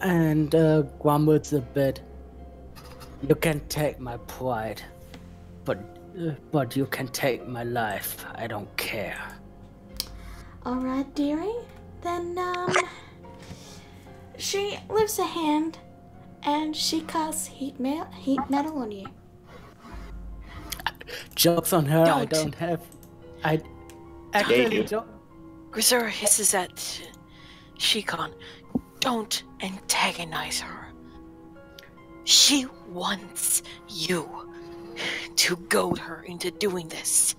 and grumbles a bit. You can take my pride, but you can take my life. I don't care. Alright, dearie. Then, she lifts a hand and she casts heat metal on you. Jokes on her, I Don't. don't have. I They actually do. don't. Grisura hisses at Shikon. Don't antagonize her. She wants you to goad her into doing this.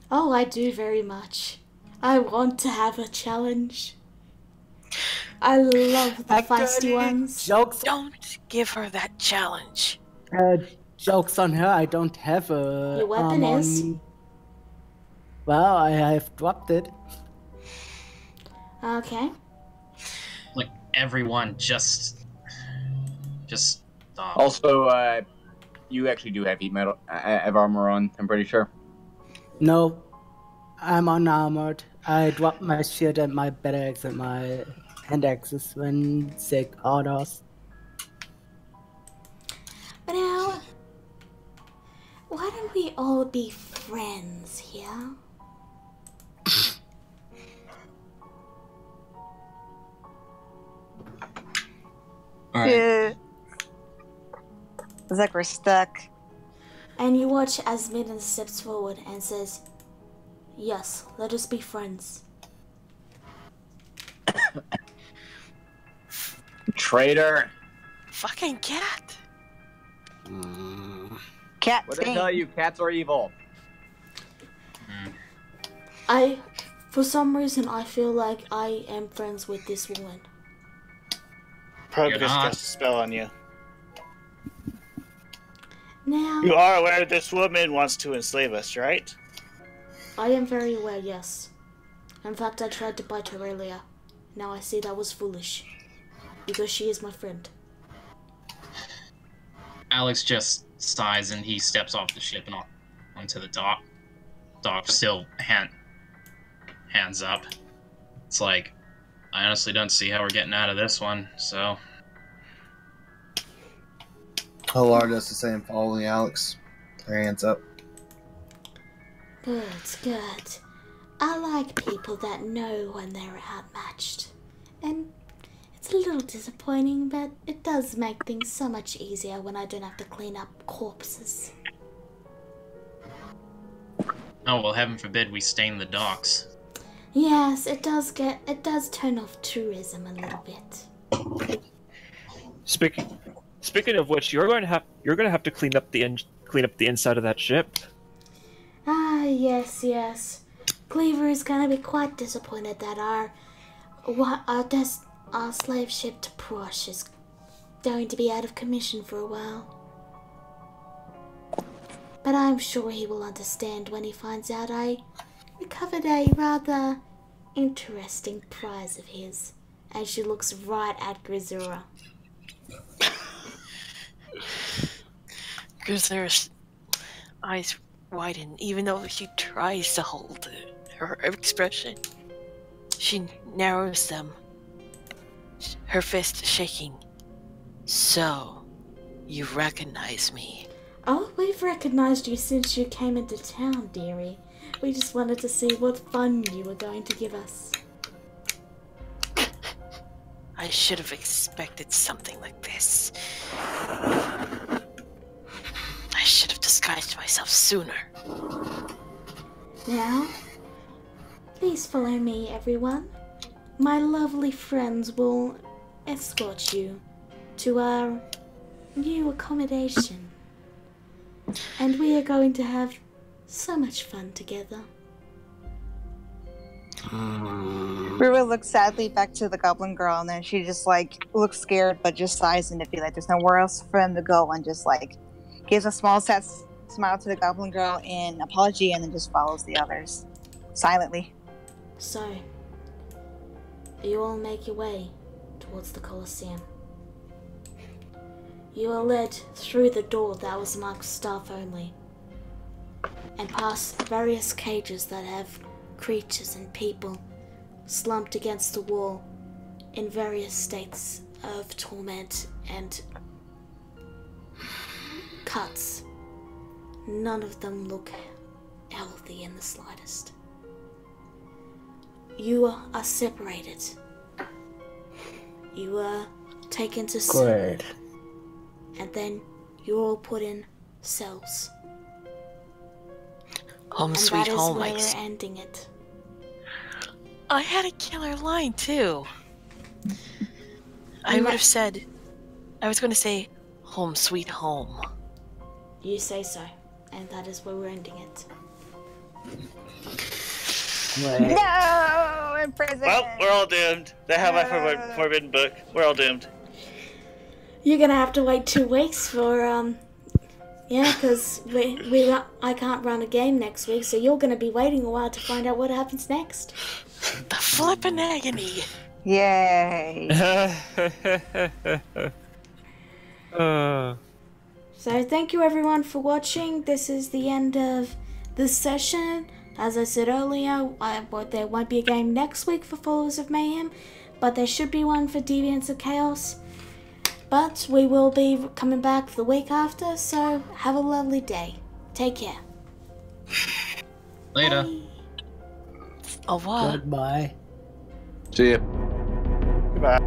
Oh, I do very much. I want to have a challenge. I love the feisty Actually, ones. Don't give her that challenge. Jokes on her, I don't have a Your weapon arm on is? me. Well, I have dropped it. Okay. Like everyone, just stop. Also, you actually do have heat metal, have armor on. I'm pretty sure. No, I'm unarmored. I dropped my shield and my battle axe and my hand axes when sick orders. But now, why don't we all be friends here? All right. Yeah. It's like we're stuck. And you watch as Midden steps forward and says, "Yes, let us be friends." Traitor! Fucking cat. Cat What did I thing. tell you? Cats are evil. For some reason, I feel like I am friends with this woman. Probably You're because she not. cast a spell on you. Now, You are aware this woman wants to enslave us, right? I am very aware, yes. In fact, I tried to bite her earlier. Now I see that was foolish. Because she is my friend. Alex just sighs and he steps off the ship and onto the dock. Dock still hands up. It's like, I honestly don't see how we're getting out of this one, so... Alar does the same, following Alex. Her hands up. Good, good. I like people that know when they're outmatched. And it's a little disappointing, but it does make things so much easier when I don't have to clean up corpses. Oh, well, heaven forbid we stain the docks. Yes, it does turn off tourism a little bit. Speaking of which, you're going to have to clean up the inside of that ship. Ah, yes, yes. Cleaver is gonna be quite disappointed that our slave ship to Prosh is going to be out of commission for a while. But I'm sure he will understand when he finds out I recovered a rather interesting prize of his. And she looks right at Grisura. Grisura's eyes widen, even though she tries to hold her expression. She narrows them, her fist shaking. So, you recognize me? Oh, we've recognized you since you came into town, dearie. We just wanted to see what fun you were going to give us. I should have expected something like this. I should have disguised myself sooner. Now, please follow me, everyone. My lovely friends will escort you to our new accommodation. And we are going to have so much fun together. Rua looks sadly back to the goblin girl, and then she just like looks scared, but just sighs and feel like there's nowhere else for them to go, and just like gives a small sad smile to the goblin girl in apology, and then just follows the others silently. So, you all make your way towards the Colosseum. You are led through the door that was marked staff only, and past various cages that have creatures and people slumped against the wall in various states of torment and cuts. None of them look healthy in the slightest. you are separated. You are taken to Good. and then you're all put in cells. Home And sweet that is home. where we're ending it. I had a killer line too. I would have said, I was going to say, home sweet home. You say so, and that is where we're ending it. Wait. No, in prison. Well, we're all doomed. They have my forbidden book. We're all doomed. You're gonna have to wait 2 weeks for yeah, because I can't run a game next week, so you're gonna be waiting a while to find out what happens next. The flippin' agony. Yay. So thank you everyone for watching. This is the end of this session. As I said earlier, there won't be a game next week for Followers of Mayhem, but there should be one for Deviants of Chaos. But we will be coming back the week after, so have a lovely day. Take care. Later. Bye. Au revoir. Goodbye. See ya. Goodbye.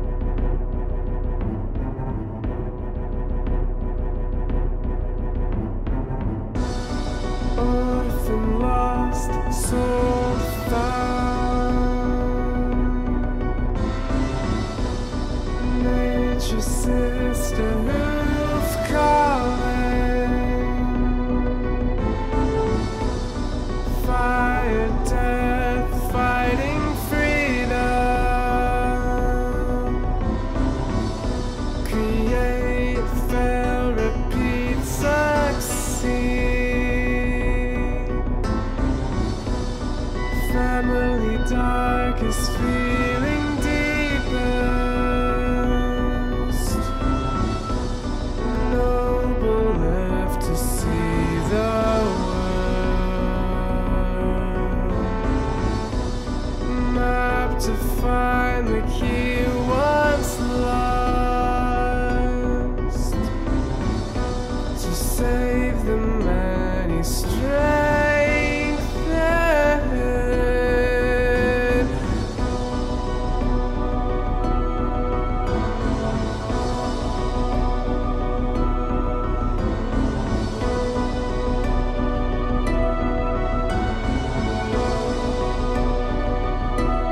Orphan lost, soul found. Nature's sister.